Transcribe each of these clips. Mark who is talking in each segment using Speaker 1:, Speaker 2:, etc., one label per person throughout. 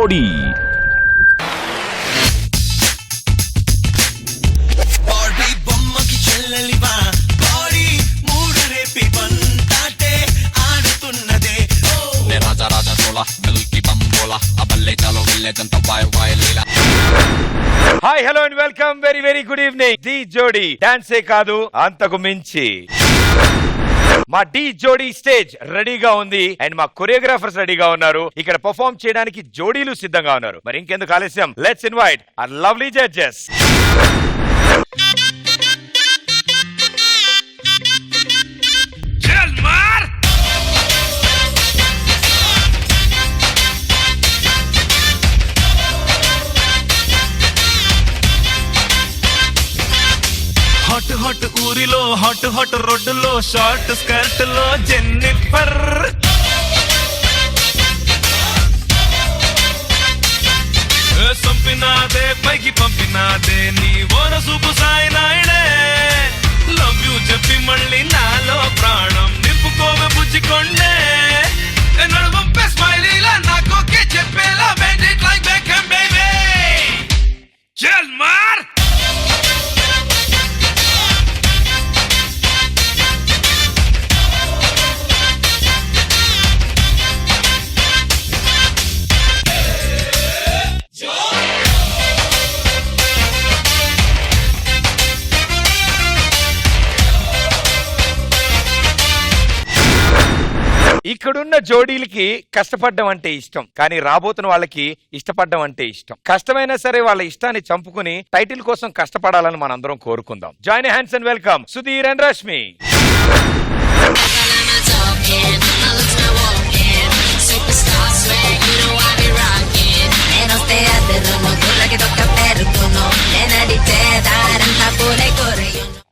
Speaker 1: జోడీ.
Speaker 2: Hi hello and welcome, very very good evening. The జోడీ డాన్సే కాదు అంతకు మించి. మా డి జోడీ స్టేజ్ రెడీగా ఉంది అండ్ మా కొరియోగ్రాఫర్స్ రెడీగా ఉన్నారు. ఇక్కడ పర్ఫార్మ్ చేయడానికి జోడీలు సిద్ధంగా ఉన్నారు. మరి ఇంకెందుకు ఆలస్యం, let's invite our lovely judges.
Speaker 3: Hot hot ఊరిలో హాట్ హాట్ రోడ్డులో షార్ట్ స్కర్ట్ లో జెన్నిఫర్, సంపినాదే పైకి పంపినాదే నీ ఓన సూపు సాయి నాయుడే. లవ్ యూ చెప్పి మళ్ళీ నాలో ప్రాణం నింపుకోవే బుజ్జికొండే. నడువంపే స్మైలీలా నాకోకే చెప్పేలా made it like become baby. చల్ మార్.
Speaker 2: ఇక్కడున్న జోడీలకి కష్టపడడం అంటే ఇష్టం, కానీ రాబోతున్న వాళ్ళకి ఇష్టపడడం అంటే ఇష్టం. కష్టమైనా సరే వాళ్ళ ఇష్టాన్ని చంపుకుని టైటిల్ కోసం కష్టపడాలని మనందరం కోరుకుందాం. Join hands and welcome Sudheer and Rashmi.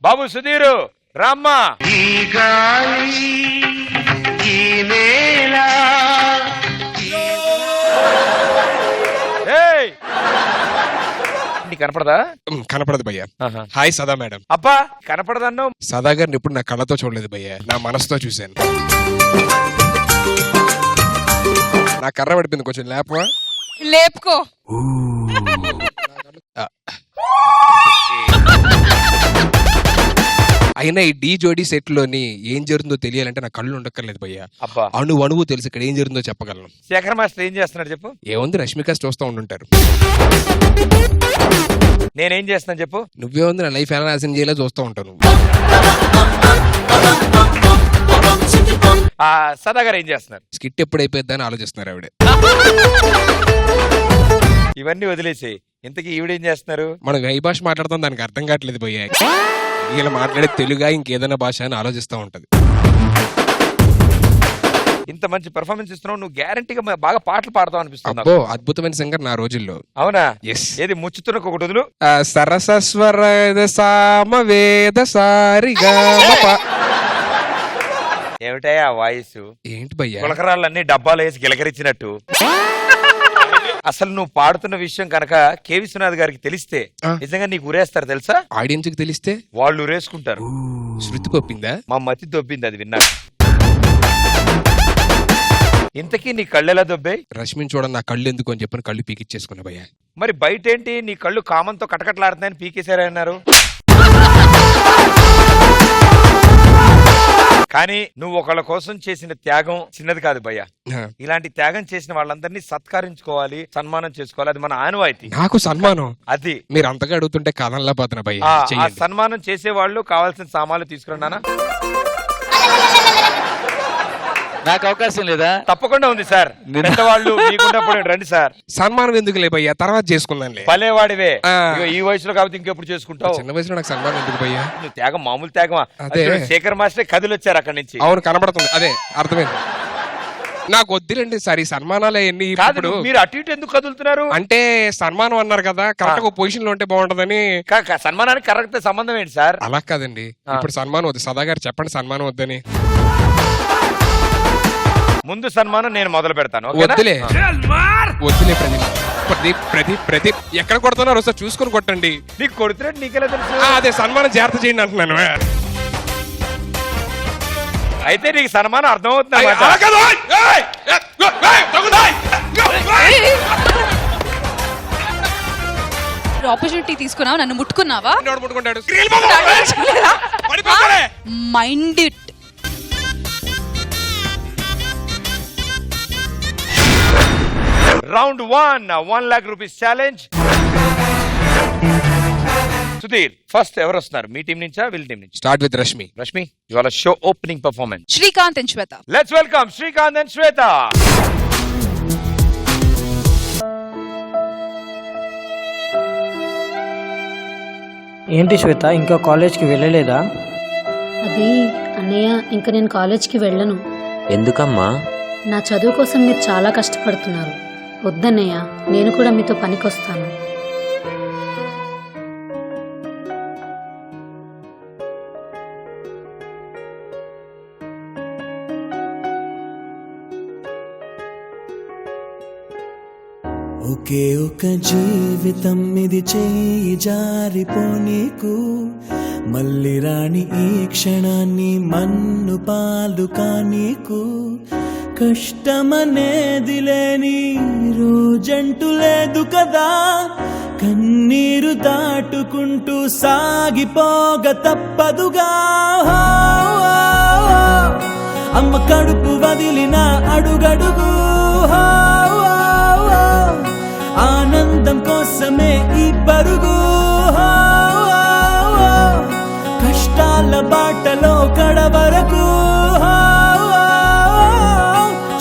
Speaker 2: బాబు సుధీరు, రామ్మా. కనపడదా?
Speaker 4: కనపడదు భయ్యా. హాయ్ సదా మేడం.
Speaker 2: అబ్బా కనపడదన్నో.
Speaker 4: సదా గారిని ఇప్పుడు నా కళ్ళతో చూడలేదు భయ్యా, నా మనసుతో చూశాను. నా కర్ర పడిపోయింది, కొంచెం లేపవా?
Speaker 5: లేపుకో.
Speaker 4: అయినా ఈ డి జోడీ సెట్ లోని ఏం జరుగుతుందో తెలియాలంటే నా కళ్ళు ఉండక్కర్లేదు భయ్యా. అణువు తెలుసు ఇక్కడ ఏం జరుగుతుందో చెప్పగలను.
Speaker 2: శేఖర్ మాస్టర్ ఏం చేస్తున్నాడు చెప్పు.
Speaker 4: ఏముంది, రష్మిక చూస్తూ ఉండుంటారు.
Speaker 2: నేనేం చేస్తున్నా చెప్పు.
Speaker 4: నువ్వే ఉంది, నా లైఫ్ ఎలా నాశనం చేయాలో చూస్తూ ఉంటాను.
Speaker 2: సదాగారు ఏం చేస్తున్నారు?
Speaker 4: స్కిట్ ఎప్పుడైపోద్దని ఆలోచిస్తున్నారు ఆవిడ.
Speaker 2: ఇవన్నీ వదిలేసి ఇంతకీ ఈవిడేం చేస్తున్నారు?
Speaker 4: మనం ఏ భాష మాట్లాడతాం దానికి అర్థం కావట్లేదు భయ్యా. ఇలా మాట్లాడే తెలుగా ఇంకేదైనా భాష అని ఆలోచిస్తూ ఉంటది.
Speaker 2: ఇంత మంచి పెర్ఫార్మెన్స్ ఇస్తున్నావు, నువ్వు గ్యారంటీగా బాగా పాటలు పాడతావు అనిపిస్తుంది.
Speaker 4: అబ్బో, అద్భుతమైన సింగర్ నా రోజుల్లో.
Speaker 2: అవునా?
Speaker 4: ఎస్.
Speaker 2: ఏది ముచ్చుతున్న ఒకటి వదులు.
Speaker 4: సరసస్వర సామవేద సారిగా.
Speaker 2: ఏమిటయా వాయిస్?
Speaker 4: ఏంటి భయ్యా?
Speaker 2: గులకరాళ్ళన్నీ డబ్బాలు వేసి గిలకరించినట్టు. అసలు నువ్వు పాడుతున్న విషయం కనుక కె విశ్వనాథ్ గారికి తెలిస్తే నిజంగా నీకు ఉరేస్తారు తెలుసా?
Speaker 4: ఆడియన్స్ కి తెలిస్తే
Speaker 2: వాళ్ళు ఉరేసుకుంటారు.
Speaker 4: శృతి కొప్పిందా?
Speaker 2: మా మతి దొబ్బింది అది విన్నా. ఇంతకీ నీ కళ్ళు ఎలా దొబ్బాయి?
Speaker 4: రష్మిని చూడ నా కళ్ళు ఎందుకు అని చెప్పని కళ్ళు పీకిచ్చేసుకున్నా భయ్యా.
Speaker 2: మరి బయట ఏంటి నీ కళ్ళు కామంతో కటకట్లాడుతున్నాయని పీకేశారన్నారు. కానీ నువ్వు ఒకళ్ళ కోసం చేసిన త్యాగం చిన్నది కాదు భయ్యా. ఇలాంటి త్యాగం చేసిన వాళ్ళందరినీ సత్కరించుకోవాలి, సన్మానం చేసుకోవాలి. అది మన ఆనవాయితీ.
Speaker 4: నాకు సన్మానం అది మీరు అంతగా అడుగుతుంటే కాదనలా పోతున్నా భయ్యా.
Speaker 2: సన్మానం చేసే వాళ్ళు కావాల్సిన సామాన్లు తీసుకురండి.
Speaker 6: నాకు అవకాశం లేదా?
Speaker 2: తప్పకుండా ఉంది సార్. పెద్దవాళ్ళు మీకున్నప్పుడు రండి సార్.
Speaker 4: సన్మానం ఎందుకు లేపయ్యా, తర్వాత చేసుకుందాం.
Speaker 2: పలేవాడివే, ఈ వయసులో కాబట్టి ఇంకెప్పుడు చేసుకుంటావు?
Speaker 4: చిన్న వయసులో నాకు సన్మానం ఎందుకు భయ్యా?
Speaker 2: నువ్వు త్యాగం మామూలు త్యాగమా? శేఖర్ మాస్టర్ కథలు వచ్చారు అక్కడి నుంచి.
Speaker 4: అవును, కనబడుతుంది. అదే అర్థమైంది. నాకు వద్దులేండి సార్ ఈ సన్మానాలు ఎన్ని.
Speaker 2: మీరు అటు ఇటు ఎందుకు కదులుతున్నారు?
Speaker 4: అంటే సన్మానం అన్నారు కదా, కరెక్ట్ పొజిషన్ లో ఉంటే బాగుంటదని.
Speaker 2: సన్మానానికి కరెక్ట్ సంబంధం ఏంటి సార్?
Speaker 4: అలా కాదండి, ఇప్పుడు సన్మానం వద్దు. సదా గారు చెప్పండి సన్మానం వద్దని.
Speaker 2: ముందు సన్మానం నేను మొదలు పెడతాను.
Speaker 4: వద్దులే ప్రదీప్ ఎక్కడ కొడుతున్నారు ఒకసారి చూసుకొని కొట్టండి.
Speaker 2: నీకు కొడుతున్నట్టు నీకెలా తెలుసు?
Speaker 4: అదే సన్మానం జాగ్రత్త చేయండి అంటున్నాను.
Speaker 2: అయితే నీకు సన్మానం అర్థమవుతుంది.
Speaker 1: ఆపర్చునిటీ తీసుకున్నావు, నన్ను ముట్టుకున్నావా?
Speaker 4: ఎవడు ముట్టుకుంటాడు?
Speaker 1: Mind it.
Speaker 2: Round 1 lakh rupees challenge. Sudheer, first ఎవరు వస్తున్నారు? మీ టీం నుంచా వీళ్ళ టీం నుంచి?
Speaker 4: Start with Rashmi.
Speaker 2: రష్మి, ఇవాళ show opening performance.
Speaker 1: Srikanth and Swetha.
Speaker 2: Let's welcome Srikanth and Swetha.
Speaker 5: ఏంటి శ్వేత, ఇంకా కాలేజ్కి వెళ్ళలేదా?
Speaker 7: అది అన్నయ్య, ఇంక నేను కాలేజ్కి వెళ్ళను.
Speaker 6: ఎందుకమ్మా?
Speaker 7: నా చదువు కోసం మీరు చాలా కష్టపడుతున్నారు. వద్దన్నయ్య, నేను కూడా మీతో పనికొస్తాను.
Speaker 8: ఒకే ఒక జీవితం ఇది, చేయి జారిపోనీకు, మళ్ళీ రాణి ఈ క్షణాన్ని మన్ను పాలు కానీకు. కష్టమనేది లేని రోజంటూ లేదు కదా, కన్నీరు దాటుకుంటూ సాగిపోగ తప్పదుగా. అమ్మ కడుపు వదిలిన అడుగడుగు, ఆనందం కోసమే ఈ పరుగు. కష్టాల బాటలో కడవరకు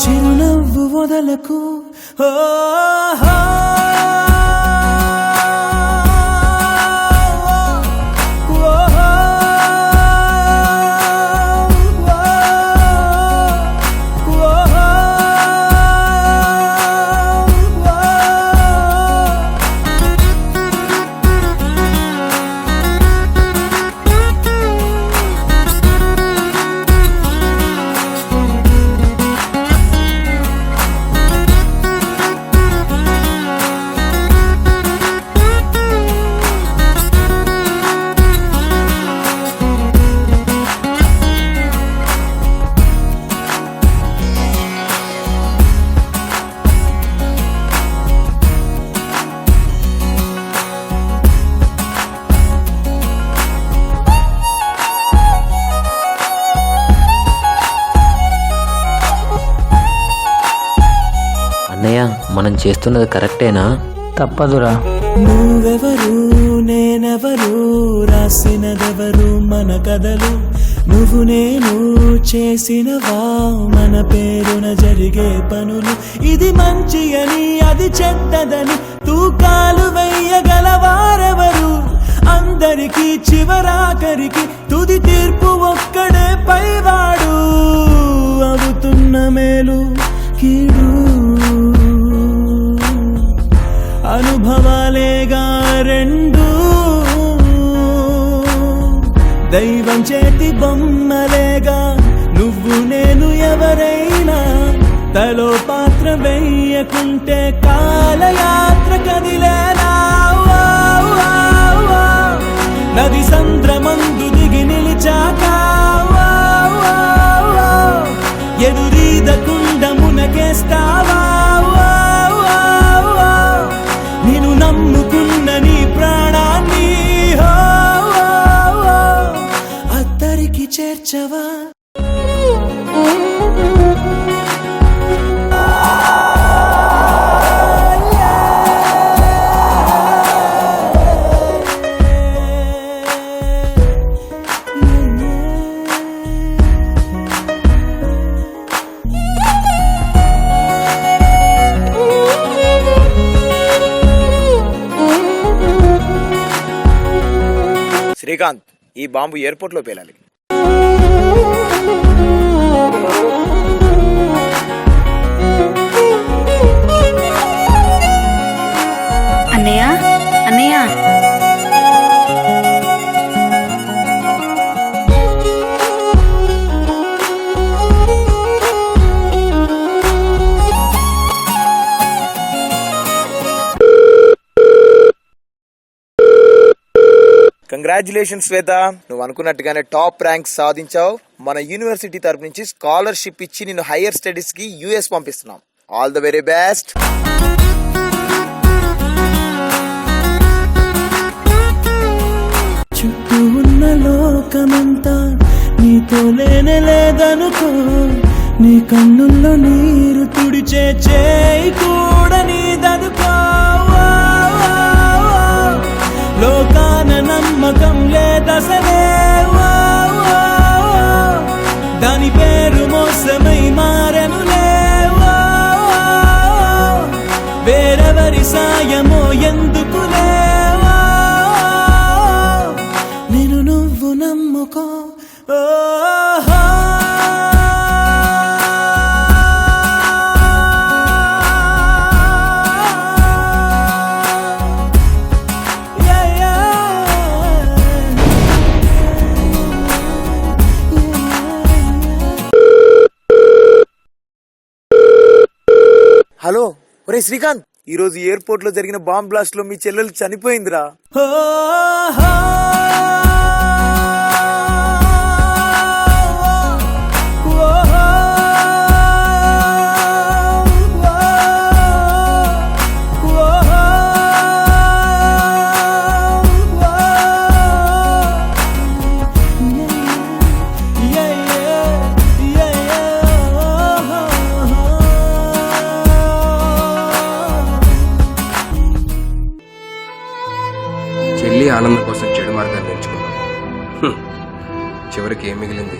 Speaker 8: చిరునవ్వు వదలకు.
Speaker 6: అన్నయ్య, మనం చేస్తున్నది కరెక్టేనా?
Speaker 5: తప్పదురా.
Speaker 8: నువ్వెవరు నేనెవరు, రాసినదెవరు మన కథలు, నువ్వు నేను చేసినవా మన పేరున జరిగే పనులు. ఇది మంచి అని అది చెడ్డదని తూకాలు వెయ్యగలవారెవరు, అందరికీ చివరాఖరికి తుది తీర్పు ఒక్కడే పైవాడు. అవుతున్న మేలు కీడు అనుభవాలేగా రెండు, దైవం చేతి బొమ్మలేగా నువ్వు నేను ఎవరైనా. తలో పాత్ర వెయ్యకుంటే కాలయాత్ర కదిలేనా. నది సంద్రమందు దిగి నిలిచాక ఎదురీదకుండ మునకేస్తావా. నేను నమ్ముకున్న నీ ప్రాణాన్ని అద్దరికి చేర్చవా.
Speaker 9: శ్రీకాంత్, ఈ బాంబు ఎయిర్పోర్ట్ లో పేలాలి.
Speaker 7: అన్నయ్య, అన్నయ్య,
Speaker 9: కంగ్రాచులేషన్స్ శ్వేత, నువ్వు అనుకున్నట్టుగానే టాప్ ర్యాంక్ సాధించావు. మన యూనివర్సిటీ తరపు నుంచి స్కాలర్షిప్ ఇచ్చి నిన్ను హైయర్ స్టడీస్ కి యుఎస్ పంపిస్తున్నాం. All the very best.
Speaker 8: చుట్టూ ఉన్న లోకమంతా నీతో లేదనుకో, నీ కన్నుల్లో నీరు తుడిచే చేయి కూడా నీదనుకో. లోకాన నమ్మకం లేదసలే, దాని పేరు మోసమై మారెనులే. వేరెవరి సాయమో ఎందుకులే, నేను నువ్వు నమ్ముకో.
Speaker 9: హలో, ఒరే శ్రీకాంత్, ఈ రోజు ఎయిర్పోర్ట్ లో జరిగిన బాంబ్ బ్లాస్ట్ లో మీ చెల్లెలు చనిపోయిందిరా.
Speaker 4: చెల్లి ఆనందం కోసం చెడు మార్గాన్ని ఎంచుకున్నావు. చివరికి ఏం మిగిలింది?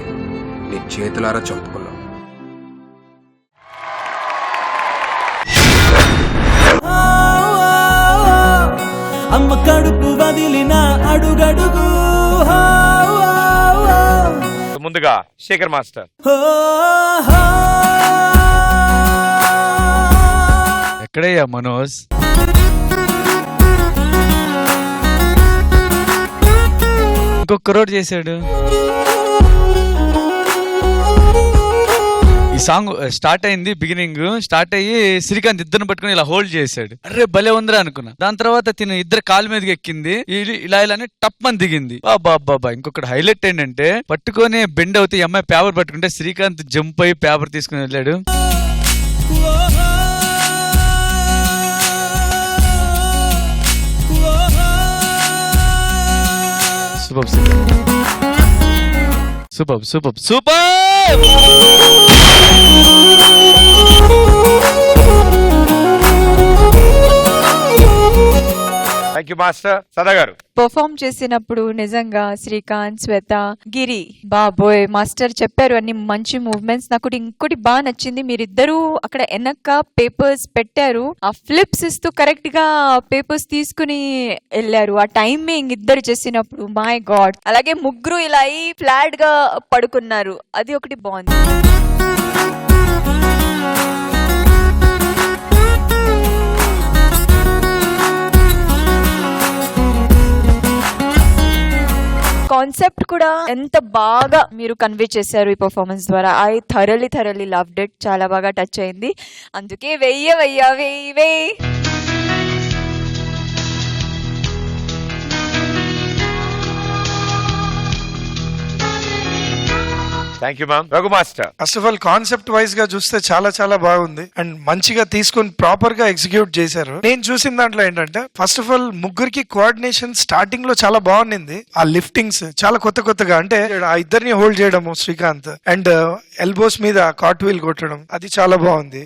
Speaker 4: నీ చేతులారా చంపుకున్నావు.
Speaker 8: అమ్మ కడుపు వదిలిన అడుగడుగు.
Speaker 2: ముందుగా శేఖర్ మాస్టర్.
Speaker 10: ఎక్కడయ్యా మనోజ్? ఇంకొక రోడ్ చేశాడు. ఈ సాంగ్ స్టార్ట్ అయింది, బిగినింగ్ స్టార్ట్ అయ్యి శ్రీకాంత్ ఇద్దరిని పట్టుకుని ఇలా హోల్డ్ చేశాడు. అరే భలే ఉందిరా అనుకున్నా. దాని తర్వాత తిన ఇద్దరు కాలు మీదకి ఎక్కింది, ఇలా ఇలానే టప్ అని దిగింది. బాబా ఇంకొకటి హైలైట్ ఏంటంటే పట్టుకొని బెండ్ అవుతే ఈ అమ్మాయి పేపర్ పట్టుకుంటే శ్రీకాంత్ జంప్ అయ్యి పేపర్ తీసుకుని వెళ్ళాడు. Super.
Speaker 2: Thank you master. Sada గారు.
Speaker 11: పర్ఫామ్ చేసినప్పుడు నిజంగా శ్రీకాంత్, శ్వేత, గిరి, బాబోయ్ మాస్టర్ చెప్పారు అన్ని మంచి మూవ్మెంట్స్. నాకు ఇంకోటి బాగా నచ్చింది, మీరిద్దరూ అక్కడ వెనక పేపర్స్ పెట్టారు, ఆ ఫ్లిప్స్ ఇస్తూ కరెక్ట్ గా పేపర్స్ తీసుకుని వెళ్ళారు. ఆ టైమింగ్ ఇద్దరు చేసినప్పుడు మై గాడ్. అలాగే ముగ్గురు ఇలా అయి ఫ్లాట్ గా పడుకున్నారు, అది ఒకటి బాగుంది. కాన్సెప్ట్ కూడా ఎంత బాగా మీరు కన్వే చేశారు ఈ పర్ఫార్మెన్స్ ద్వారా. I thoroughly loved it. చాలా బాగా టచ్ అయింది, అందుకే వెయ్యి.
Speaker 2: Thank you ma'am. Raghu master.
Speaker 12: First of all concept wise గా చూస్తే చాలా బాగుంది అండ్ మంచిగా తీసుకొని ప్రాపర్ గా ఎగ్జిక్యూట్ చేశారు. నేను చూసిన దాంట్లో ఏంటంటే ఫస్ట్ ఆఫ్ ఆల్ ముగ్గురికి కోఆర్డినేషన్ స్టార్టింగ్ లో చాలా బాగుంది. ఆ లిఫ్టింగ్స్ చాలా కొత్తగా, అంటే ఆ ఇద్దరిని హోల్డ్ చేయడము శ్రీకాంత్ అండ్ ఎల్బోస్ మీద కాట్ వీల్ కొట్టడం, అది చాలా బాగుంది.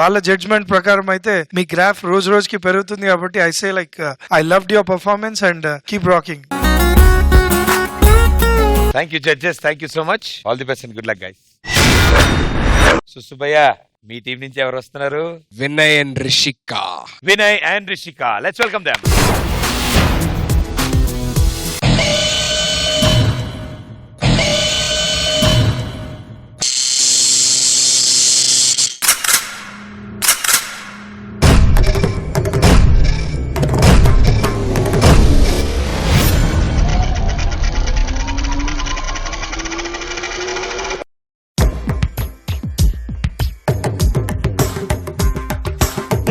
Speaker 12: వాళ్ళ జడ్జ్మెంట్ ప్రకారం అయితే మీ గ్రాఫ్ రోజుకి పెరుగుతుంది కాబట్టి I say like I loved your performance and keep rocking.
Speaker 2: Thank you judges, thank you so much. All the best and good luck guys. Subbaiah, మీ టీం నుంచి ఎవరు వస్తున్నారు?
Speaker 4: Vinay and Rishika.
Speaker 2: Let's welcome them.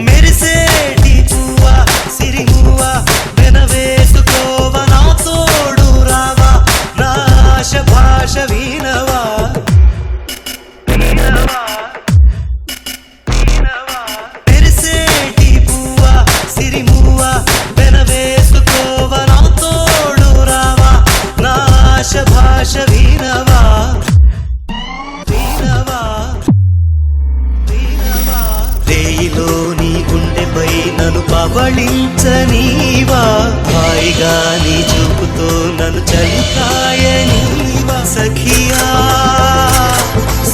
Speaker 8: మెరిసేటి పువ్వా సిరి పువ్వా నీవా హాయిగా నీ చూపుతో నన్ను చలికాయనీవా సఖియా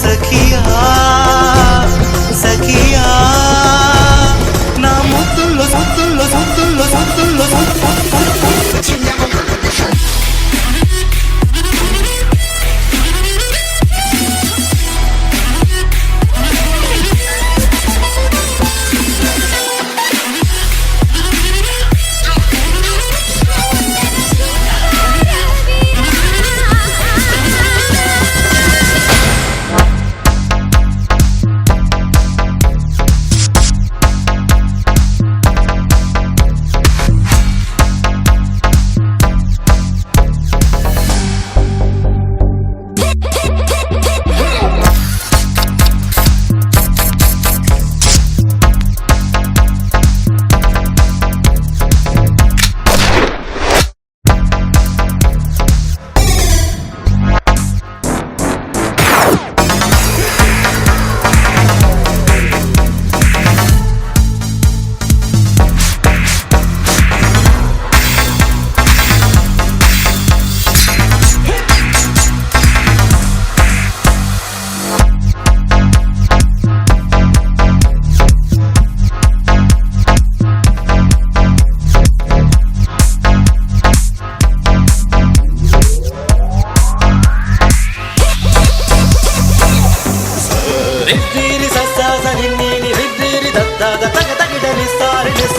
Speaker 8: సఖియా సఖియా నా ముద్దుల్లో ముద్దుల్లో ముద్దుల్లో ముద్దుల్లో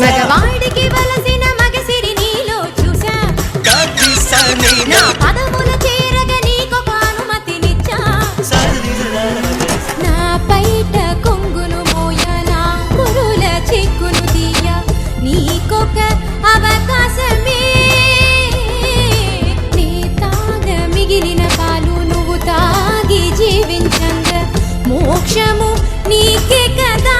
Speaker 13: మగవాడికి వలసిన మగసిరి నీలో చూసా నా పదముల చేరగ నీకొక అనుమతినిచ్చా నా పైట కొంగును మోయ నా కురుల చిక్కును తీయ నీకొక అవకాశమే నీ తాగ మిగిలిన పాలు నువ్వు తాగి జీవించంగ మోక్షము నీకే కదా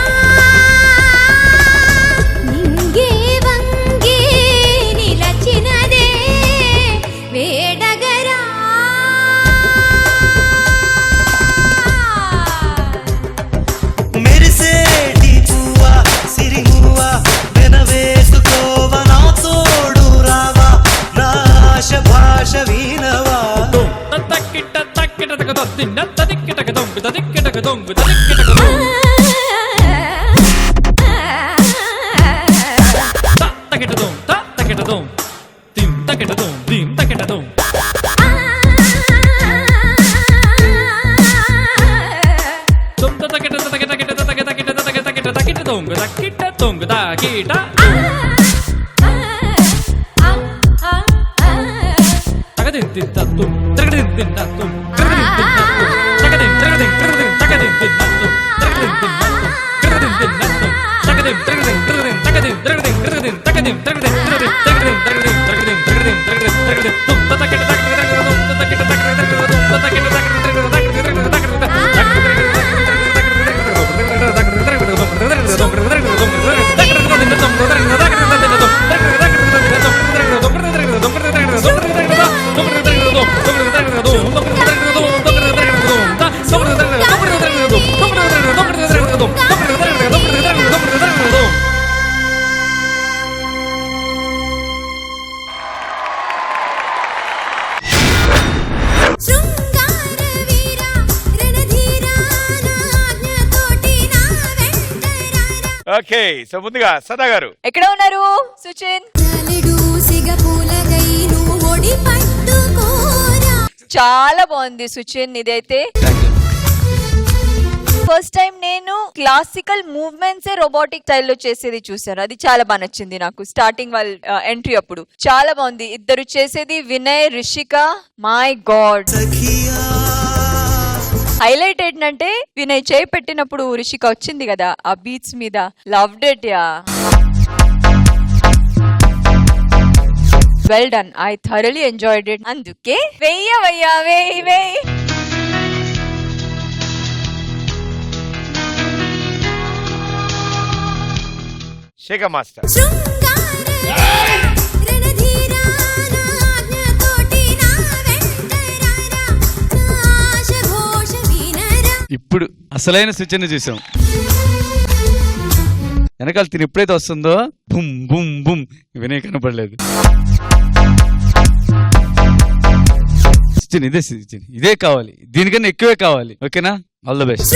Speaker 2: ఓకే సో ముందుగా సదా గారు
Speaker 11: ఎక్కడ ఉన్నారు సుచిన్? చాలా బాగుంది సుచిన్ ఇదైతే. ఫస్ట్ టైం నేను క్లాసికల్ మూవ్మెంట్స్ రోబోటిక్ స్టైల్లో చేసేది చూసాను, అది చాలా బాగా నచ్చింది నాకు. స్టార్టింగ్ వాళ్ళ ఎంట్రీ అప్పుడు చాలా బాగుంది. ఇద్దరు చేసేది Vinay Rishika, my God. Highlight ఏంటంటే వినయ్ చేయి పెట్టినప్పుడు రిషిక వచ్చింది కదా ఆ బీట్స్ మీద, loved it yeah. Well done, I thoroughly enjoyed it. అందుకే వెయ్యవయ్యా వెయ్యి.
Speaker 2: శేఖర్ మాస్టర్.
Speaker 10: ఇప్పుడు అసలైన సూచన చూసాం. వెనకాల తిని ఎప్పుడైతే వస్తుందో బుమ్ బుమ్ బుమ్ వినయ్ కనపడలేదు. ఇదే ఇదే కావాలి, దీనికన్నా ఎక్కువే కావాలి. ఓకేనా? All the best.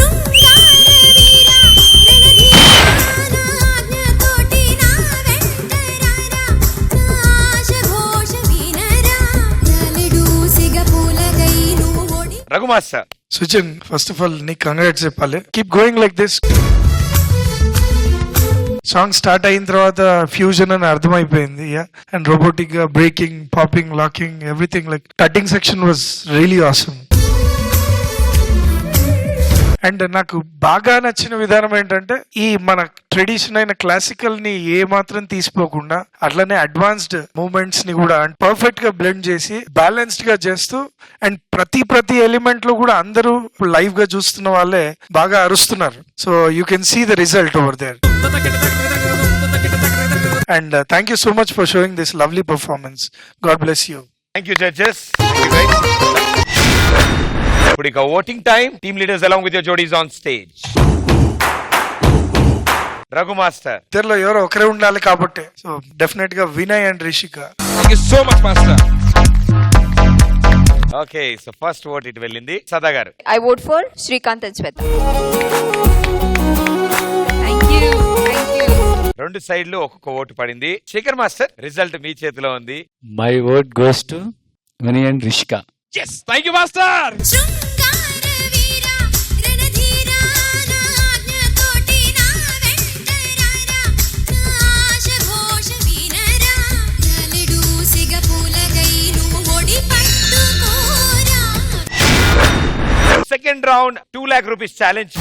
Speaker 2: Raghu master.
Speaker 12: Suchin, first of all నీకు కంగ్రాట్స్ చెప్పాలి. Keep going like this. Song start అయిన తర్వాత ఫ్యూజన్ అని అర్థమైపోయింది. అండ్ రోబోటిక్ గా breaking, popping, locking, everything like cutting section was really awesome. And నాకు బాగా నచ్చిన విధానం ఏంటంటే ఈ మన ట్రెడిషన్ అయిన క్లాసికల్ ని ఏ మాత్రం తీసిపోకుండా అట్లనే అడ్వాన్స్డ్ మూమెంట్స్ ని కూడా పర్ఫెక్ట్ గా బ్లెండ్ చేసి బ్యాలెన్స్డ్ గా చేస్తూ అండ్ ప్రతి ఎలిమెంట్ లో కూడా అందరూ లైవ్ గా చూస్తున్న వాళ్ళే బాగా అరుస్తున్నారు. So you can see the result over there. And thank you so much for showing this lovely performance. God bless you.
Speaker 2: Thank you, judges. ఇప్పుడు ఇక voting time. Team leaders along with your jodies on stage. Raghu master.
Speaker 12: ఇద్దరిలో ఎవరో ఒకరే ఉండాలి కాబట్టి so definite గా Vinay and Rishika.
Speaker 4: Thank you so much, master.
Speaker 2: Okay, so first vote ఇటు వెళ్ళింది. సదా గారు.
Speaker 11: I vote for Srikanth and Sweta.
Speaker 2: రెండు సైడ్లు ఒక్కొక్క ఓటు పడింది. శేఖర్ మాస్టర్, రిజల్ట్ మీ చేతిలో ఉంది.
Speaker 10: My vote goes to Vinay and Rishika.
Speaker 4: Yes, thank you, master.
Speaker 2: Second round 2 lakh rupees challenge.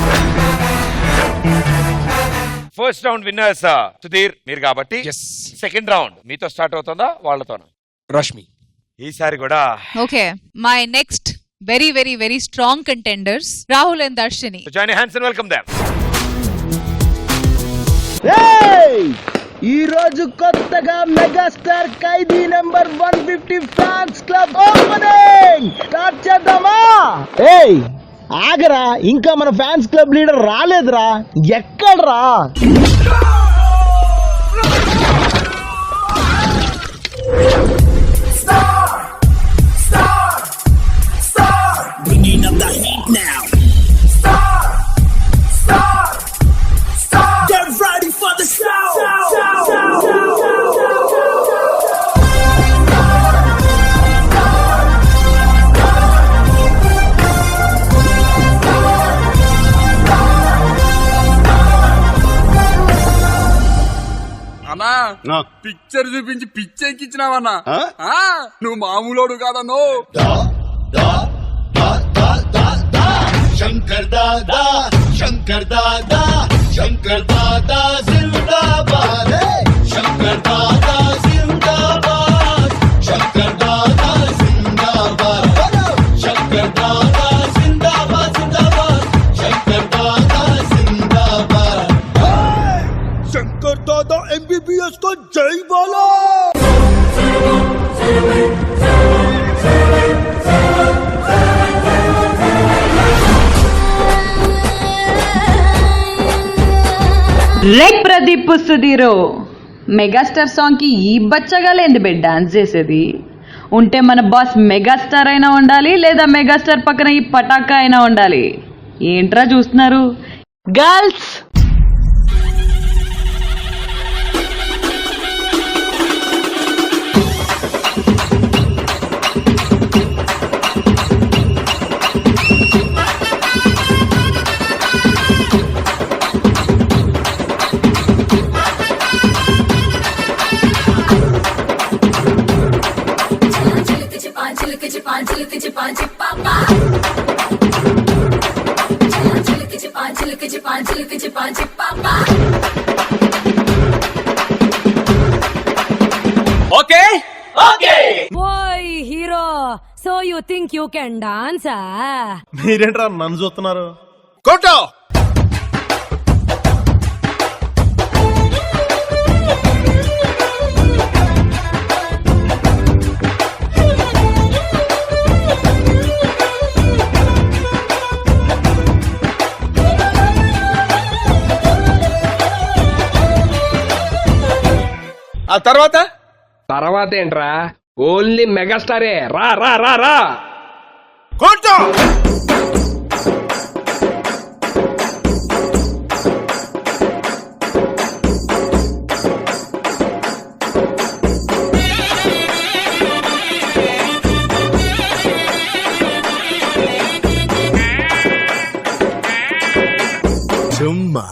Speaker 2: First round winners Sudheer మీరు కాబట్టి. సెకండ్ రౌండ్ మీతో స్టార్ట్ అవుతుందా వాళ్ళతోనా?
Speaker 4: రష్మి.
Speaker 2: ఈసారి కూడా
Speaker 1: okay, my next very very very strong contenders Rahul and Darshini.
Speaker 2: Join hands and welcome them.
Speaker 8: ఈ రోజు కొత్తగా megastar Khaidi number 150 fans club opening start చేద్దామా? ఏయ్ ఆగరా, ఇంకా మన ఫ్యాన్స్ క్లబ్ లీడర్ రాలేదురా. ఎక్కడ్రా?
Speaker 3: అన్నా పిక్చర్ చూపించి పిచ్చెక్కిచ్చినావన్నా. నువ్వు మామూలోడు కాదన్నో. శంకర్ దాదా శంకర్ దాదా శంకర్ దాదా జిందాబాద్. శంకర్ దాదా జిందాబాద్. శంకర్ దాదా జిందాబాద్. శంకర్ దాదా జిందాబాద్ జిందాబాద్. శంకర్ దాదా జిందాబాద్. శంకర్ దాదా ఎంబీబీఎస్ को जय बोलो.
Speaker 14: లైక్ ప్రదీప్ సుధీరో మెగాస్టార్ సాంగ్ కి ఈ బచ్చగాలేంది బే డాన్స్ చేసేది. ఉంటే మన బాస్ మెగాస్టార్ అయినా ఉండాలి, లేదా మెగాస్టార్ పక్కన ఈ పటాకా అయినా ఉండాలి. ఏంట్రా చూస్తున్నారు గర్ల్స్?
Speaker 8: ఓకే ఓకే
Speaker 15: ఓయ్ hero, so you think you can dance?
Speaker 8: మీరేంట్రా నన్ను చూస్తున్నారు? కొట్టో. తర్వాత
Speaker 4: తర్వాత ఏంట్రా ఓన్లీ మెగాస్టారే రా రా రా రా
Speaker 8: కూర్చో. చుమ్మా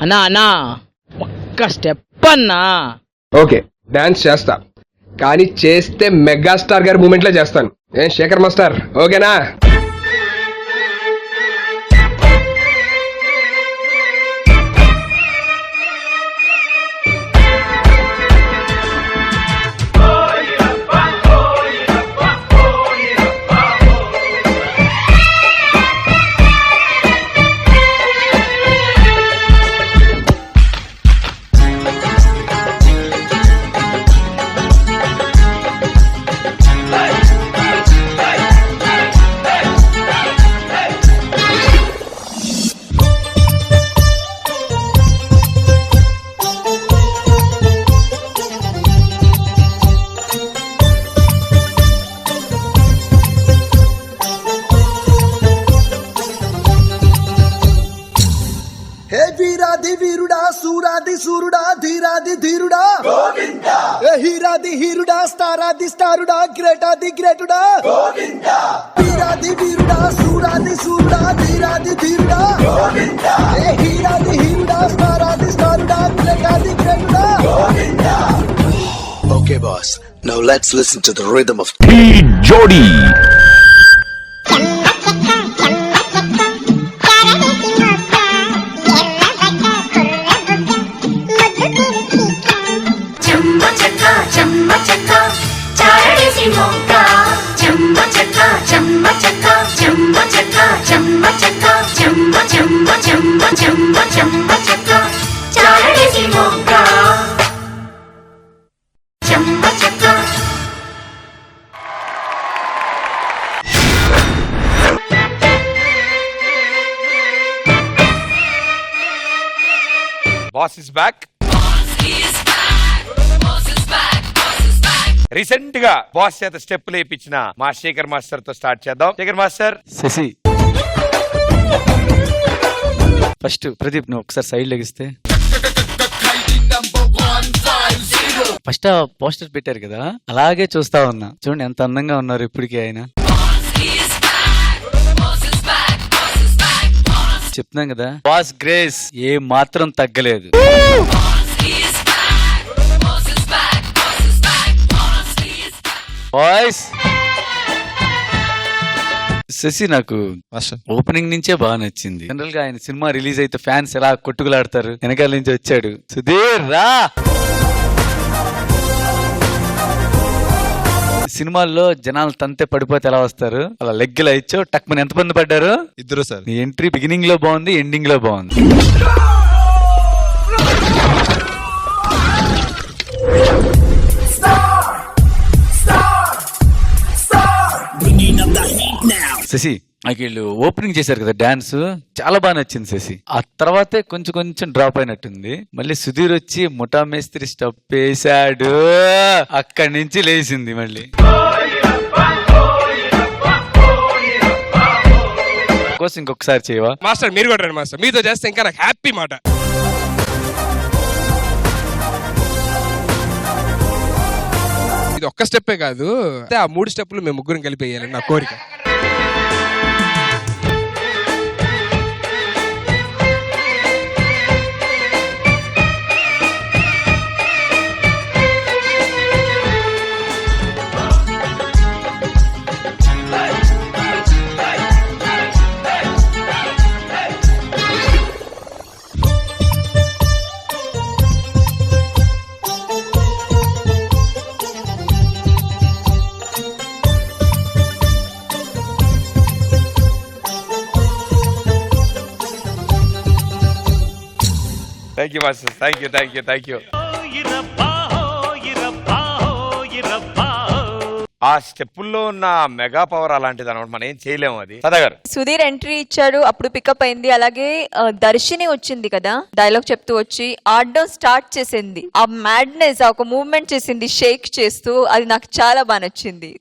Speaker 5: అన్నా అన్నా ఒక్క స్టెప్ అన్నా.
Speaker 4: ఓకే డాన్స్ చేస్తా కానీ చేస్తే మెగాస్టార్ గారి మూమెంట్ లో చేస్తాను. ఏం శేఖర్ మాస్టర్ ఓకేనా?
Speaker 8: హే వీరాది వీరుడా సూరాది సూరుడా ధీరాది ధీరుడా గోవిందా. ఏ హీరాది హీరుడా స్టారాది స్టారుడా గ్రేటాది గ్రేటుడా గోవిందా. వీరాది వీరుడా సూరాది సూరుడా ధీరాది ధీరుడా గోవిందా. ఏ హీరాది హీరుడా స్టారాది స్టారుడా గ్రేటాది గ్రేటుడా Govinda.
Speaker 16: Okay, boss. Now let's listen to the rhythm of
Speaker 2: జోడీ.
Speaker 13: చెమ్మ చెక్క చెమ్మ చెక్క చారడేసి మోక చెమ్మ చెక్క చెమ్మ చెక్క చెమ్మ చెక్క చెమ్మ చెక్క చెమ్మ చెమ్మ చెమ్మ చెమ్మ చెమ్మ చెక్క చారడేసి మోక చెమ్మ చెక్క.
Speaker 2: Boss is back. రీసెంట్ గా బాస్ చేత స్టెప్ లేపించిన మా శేఖర్ మాస్టర్ తో స్టార్ట్ చేద్దాం. శేఖర్ మాస్టర్.
Speaker 10: శశి ఫస్ట్ ప్రదీప్ నువ్వు ఒకసారి సైడ్ లెగిస్తే. ఫస్ట్ ఆ పోస్టర్ పెట్టారు కదా అలాగే చూస్తా ఉన్నా. చూడండి ఎంత అందంగా ఉన్నారు ఇప్పటికీ ఆయన. చెప్తున్నాం కదా బాస్ గ్రేస్ ఏ మాత్రం తగ్గలేదు. బాయ్స్ శశి నాకు ఓపెనింగ్ నుంచే బాగా నచ్చింది. జనరల్ గా ఆయన సినిమా రిలీజ్ అయితే ఫ్యాన్స్ ఎలా కొట్టుకులాడతారు. వెనకాల నుంచి వచ్చాడు సుధీర్ రా. సినిమాల్లో జనాలు తంతే పడిపోతే ఎలా వస్తారు అలా లెగ్గిలా ఇచ్చావు టక్మని. ఎంతమంది పడ్డారు?
Speaker 17: 2 సార్.
Speaker 10: నీ ఎంట్రీ బిగినింగ్ లో బాగుంది, ఎండింగ్ లో బాగుంది. శశి నాకు వీళ్ళు ఓపెనింగ్ చేశారు కదా డాన్స్ చాలా బాగా నచ్చింది శశి. ఆ తర్వాతే కొంచెం కొంచెం డ్రాప్ అయినట్టుంది. మళ్ళీ సుధీర్ వచ్చి ముఠా మేస్త్రి స్టెప్ వేసాడు, అక్కడి నుంచి లేచింది మళ్ళీ. కోసం ఇంకొకసారి చేయవా
Speaker 4: మాస్టర్? మీరు కూడా రండి మాస్టర్, మీతో చేస్తే ఇంకా నాకు హ్యాపీ మాట. ఇది ఒక్క స్టెప్పే కాదు, ఆ 3 స్టెప్పులు మేము ముగ్గురం కలిపి వేయాలని నా కోరిక.
Speaker 2: Thank you master, thank you, thank you, thank you. ఆ స్టెప్పుల్లో ఉన్న మెగా పవర్ అలాంటిది అనమాట, మనం ఏం చేయలేము. అది సదా గారు.
Speaker 11: సుధీర్ ఎంట్రీ ఇచ్చాడు, అప్పుడు పికప్ అయింది. అలాగే దర్శిని వచ్చింది కదా, డైలాగ్ చెప్తూ వచ్చి ఆడడం స్టార్ట్ చేసింది. ఆ మ్యాడ్నెస్, ఒక మూవ్మెంట్ చేసింది షేక్ చేస్తూ, అది నాకు చాలా బాగా నచ్చింది.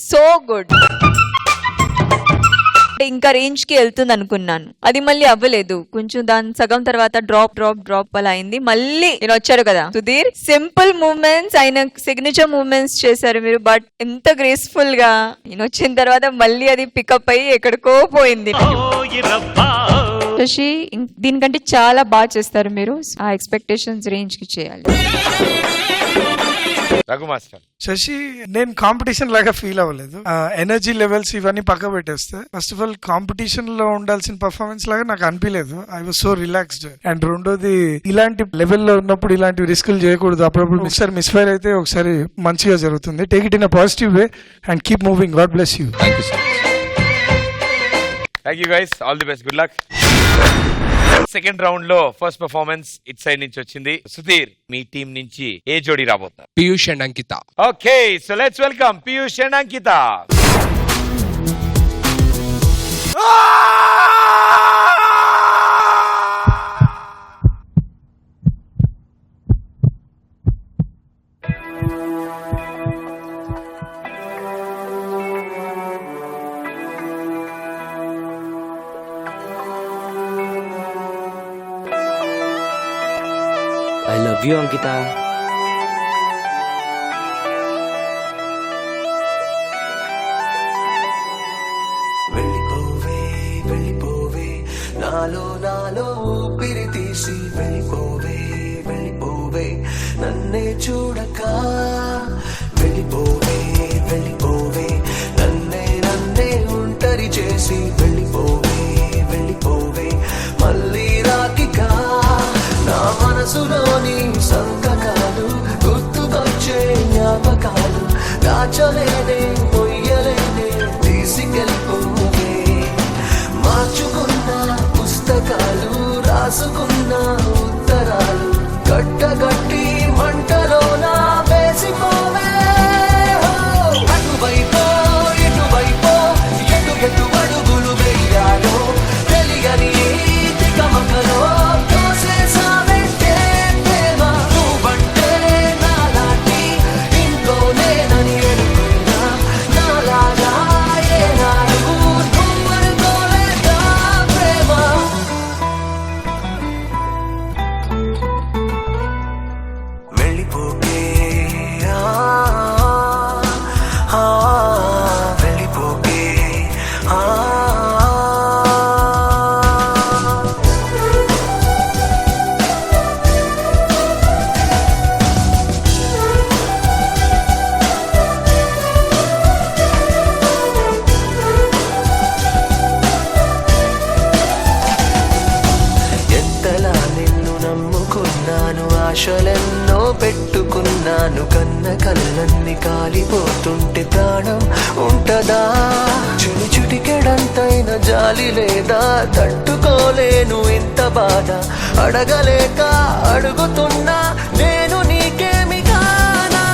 Speaker 11: So good. ఇంకా రేంజ్ కి వెళ్తుంది అనుకున్నాను, అది మళ్ళీ అవ్వలేదు. కొంచెం దాని సగం తర్వాత డ్రాప్ అలా అయింది. మళ్ళీ నేను వచ్చారు కదా సుధీర్, సింపుల్ మూవ్మెంట్స్, ఆయన సిగ్నేచర్ మూవ్మెంట్స్ చేశారు మీరు. బట్ ఎంత గ్రేస్ఫుల్ గా నేను వచ్చిన తర్వాత మళ్ళీ అది పికప్ అయ్యి ఎక్కడికో పోయింది. శశి దీనికంటే చాలా బాగా చేస్తారు మీరు. ఆ ఎక్స్పెక్టేషన్స్ రేంజ్ కి చేయాలి.
Speaker 2: రఘు మాస్టర్.
Speaker 12: శశి, నేను కాంపిటీషన్ లాగా ఫీల్ అవ్వలేదు. ఎనర్జీ లెవెల్స్ ఇవన్నీ పక్క పెట్టేస్తే, ఫస్ట్ ఆఫ్ ఆల్ కాంపిటీషన్ లో ఉండాల్సిన పర్ఫార్మెన్స్ లాగా నాకు అనిపించలేదు. I was so relaxed. And రెండోది, ఇలాంటి లెవెల్లో ఉన్నప్పుడు ఇలాంటి రిస్కులు చేయకూడదు. అప్పుడప్పుడు ఒకసారి మిస్ఫైర్ అయితే ఒకసారి మంచిగా జరుగుతుంది. Take it in a positive way and keep moving. God bless you.
Speaker 2: Thank you so much. Thank you guys, all the best, good luck. Second round లో ఫస్ట్ పర్ఫార్మెన్స్ ఇట్ సైడ్ నుంచి వచ్చింది. సుధీర్, మీ టీం నుంచి ఏ జోడీ రాబోతున్నారు?
Speaker 4: Piyush and Ankita.
Speaker 2: Okay, so let's welcome Piyush and Ankita.
Speaker 6: I love you Ankita.
Speaker 16: వెళ్ళిపోవే వెళ్ళిపోవే నాలో నాలో ఊపిరి తీసి వెళ్ళిపోవే వెళ్ళిపోవే నన్నే చూడక వెళ్ళిపోవే వెళ్ళిపోవే నన్నే నన్నే ఒంటరి చేసి వెళ్ళిపోవే వెళ్ళిపోవే మళ్ళీ రాకికా నా మనసులోని సంతకాలు గుర్తుకొచ్చే జ్ఞాపకాలు దాచలేనే మొయ్యలేనే తీసుకెళ్ళిపోవే మార్చుకున్న పుస్తకాలు రాసుకున్న ఉత్తరాలు కట్టగట్టి మంటలోన వేసిపోవే అటువైపో ఇటువైపో ఎటు అడుగులు వెయ్యాలో తెలియని తికమకలో ఆశలెన్నో పెట్టుకున్నాను కన్న కళ్ళన్ని కాలిపోతుంటే ప్రాణం ఉంటదా చుడి చుటికెడంతైన జాలి లేదా తట్టుకోలేను ఇంత బాధ అడగలేక అడుగుతున్నా నేను నీకేమి కానా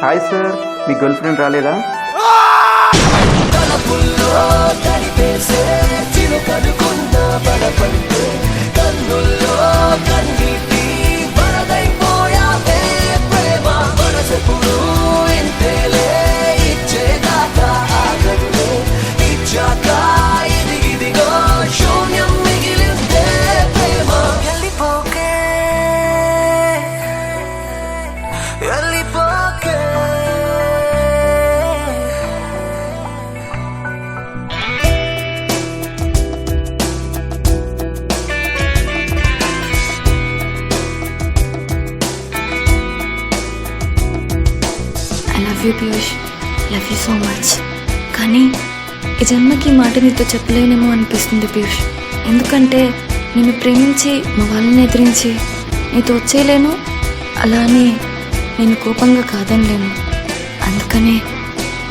Speaker 17: హాయ్ సార్, మీ గర్ల్ ఫ్రెండ్ రాలేదా?
Speaker 16: కనిపేసే చిరుకనుకున్న బలపంటే కన్నుల్లో కన్నీటి వరదైపోయావే ప్రేమ మనసెప్పుడు ఇంతేలే ఇచ్చేదాకా ఆగదులే ఇచ్చాక ఇదిగో శూన్యం మిగిలిందే ప్రేమ వెళ్ళిపోకే వెళ్ళిపోకే
Speaker 18: love you Piyush, love you so much. కానీ ఈ జన్మకి ఈ మాట నీతో చెప్పలేనేమో అనిపిస్తుంది పీయూష్. ఎందుకంటే నేను ప్రేమించి మా వాళ్ళని ఎదిరించి నీతో వచ్చేయలేను, అలా అని నేను కోపంగా కాదనలేను. అందుకనే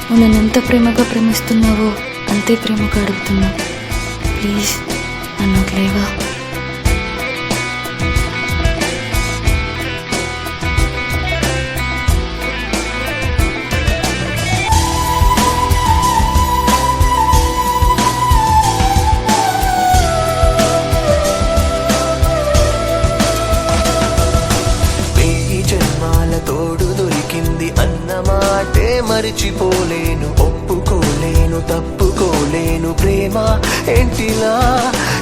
Speaker 18: నువ్వు నన్ను ఎంత ప్రేమగా ప్రేమిస్తున్నావో అంతే ప్రేమగా అడుగుతున్నా. ప్లీజ్ నన్ను వదిలేవా?
Speaker 8: తోడు దొరికింది అన్నమాటే మరిచిపోలేను, ఒప్పుకోలేను, తప్పుకోలేను. ప్రేమ ఏంటిలా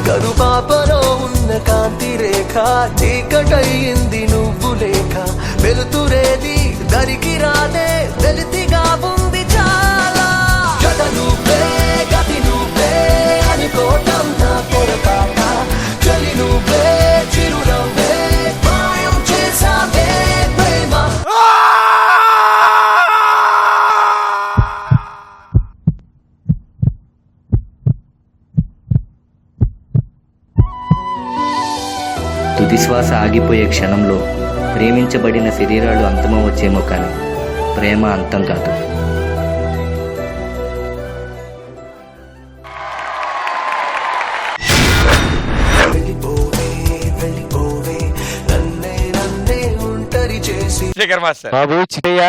Speaker 8: కనుపాపలో ఉన్న కాంతి రేఖ, చీకటయ్యింది నువ్వు లేక. వెలుతురేది దరికి రాదే, వెలితిగా ఉంది చాలా. జత నువ్వే గతి నువ్వే అనుకోవటం నా పొరపాట. చలి నువ్వే చిరునవ్వే మాయం చేసావే.
Speaker 6: తుదిశ్వాస ఆగిపోయే క్షణంలో ప్రేమించబడిన శరీరాలు అంతమవచ్చేమో కానీ ప్రేమ అంతం కాదు.
Speaker 10: బాబు చిటయ్య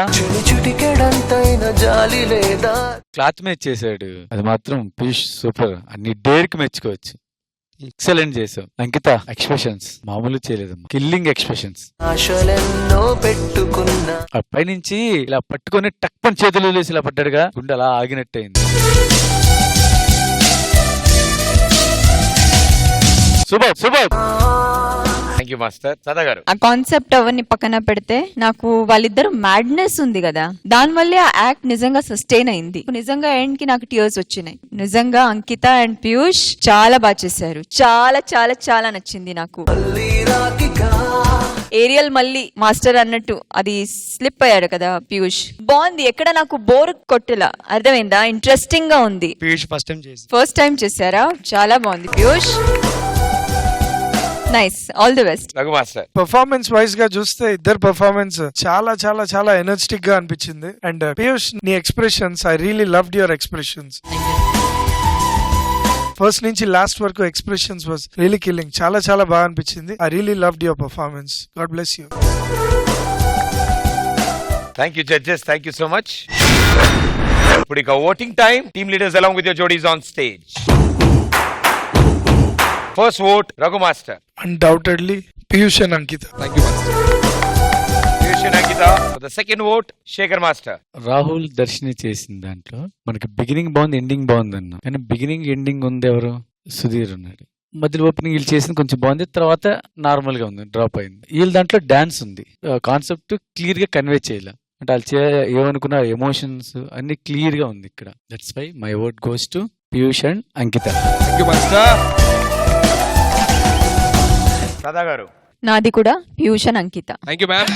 Speaker 8: చిటికెడంతైన జాలి లేదా?
Speaker 10: క్లాత్ మ్యాచ్ చేశాడు, అది మాత్రం పీష్ సూపర్. అన్ని డేర్కి మెచ్చుకోవచ్చు. ఎక్సలెంట్ చేసావు. అంకిత ఎక్స్ప్రెషన్స్ మామూలు చేయలేదమ్మా, కిల్లింగ్ ఎక్స్ప్రెషన్స్.
Speaker 8: ఆశలెన్నో పెట్టుకున్నా
Speaker 10: ఆ పైనుంచి ఇలా పట్టుకొని టక్పని చేతులు వేసి ఇలా పడ్డాడుగా, గుండె అలా ఆగినట్టయింది. Super super.
Speaker 2: Thank you master. Sada garu,
Speaker 11: ఆ కాన్సెప్ట్ అవన్నీ పక్కన పెడితే నాకు వాళ్ళిద్దరు మ్యాడ్నెస్ ఉంది కదా, దాని వల్లే ఆ యాక్ట్ నిజంగా సస్టైన్ అయింది. నిజంగా ఎండ్ కి నాకు టీయర్స్ వచ్చినాయి. నిజంగా అంకిత అండ్ పీయూష్ చాలా బాగా చేశారు. చాలా చాలా చాలా నచ్చింది నాకు. ఏరియల్ మళ్ళీ మాస్టర్ అన్నట్టు అది స్లిప్ అయ్యాడు కదా పీయూష్, బాగుంది. ఎక్కడ నాకు బోర్ కొట్టేలా, అర్థమైందా? ఇంట్రెస్టింగ్ గా ఉంది.
Speaker 12: పీయూష్
Speaker 11: ఫస్ట్ టైం చేశారా? చాలా బాగుంది Piyush. Nice, all the best.
Speaker 2: Raghu master,
Speaker 12: performance wise గా చూస్తే ఇద్దరు పర్ఫార్మెన్స్ చాలా చాలా చాలా ఎనర్జెటిక్ గా అనిపించింది. అండ్ పీయూష్ నీ expressions, I really loved your expressions. First నుంచి లాస్ట్ వరకు ఎక్స్ప్రెషన్స్ వాజ్ రియలీ కిల్లింగ్. చాలా చాలా బాగా అనిపించింది. I really loved your performance. God bless you.
Speaker 2: Thank you judges, thank you so much. ఇప్పుడు ఇక voting time. Team leaders along with your jodies on stage. First vote, Raghu Master.
Speaker 12: Undoubtedly, Piyush and Ankita.
Speaker 4: Thank you, Master.
Speaker 2: Piyush and Ankita. For the second vote, Shekhar Master.
Speaker 10: Rahul Darshini చేసిన దాంట్లో మనకి beginning బాగుంది, ending బాగుంది అన్న. కానీ beginning ending ఉంది ఎవరు? సుధీర్ ఉన్నాడు. మధ్యలో ఓపెనింగ్ వీళ్ళు చేసింది కొంచెం బాగుంది, తర్వాత నార్మల్ గా ఉంది, డ్రాప్ అయింది. వీళ్ళ దాంట్లో డాన్స్ ఉంది, కాన్సెప్ట్ క్లియర్ గా కన్వే చేయాలి. అంటే వాళ్ళు ఏమనుకున్న ఎమోషన్స్ అన్ని క్లియర్ గా ఉంది ఇక్కడ. That's why my vote goes to Piyush and Ankita.
Speaker 2: Thank you, Master. Sada గారు,
Speaker 11: నాది కూడా Piyush and Ankita.
Speaker 4: Thank you ma'am.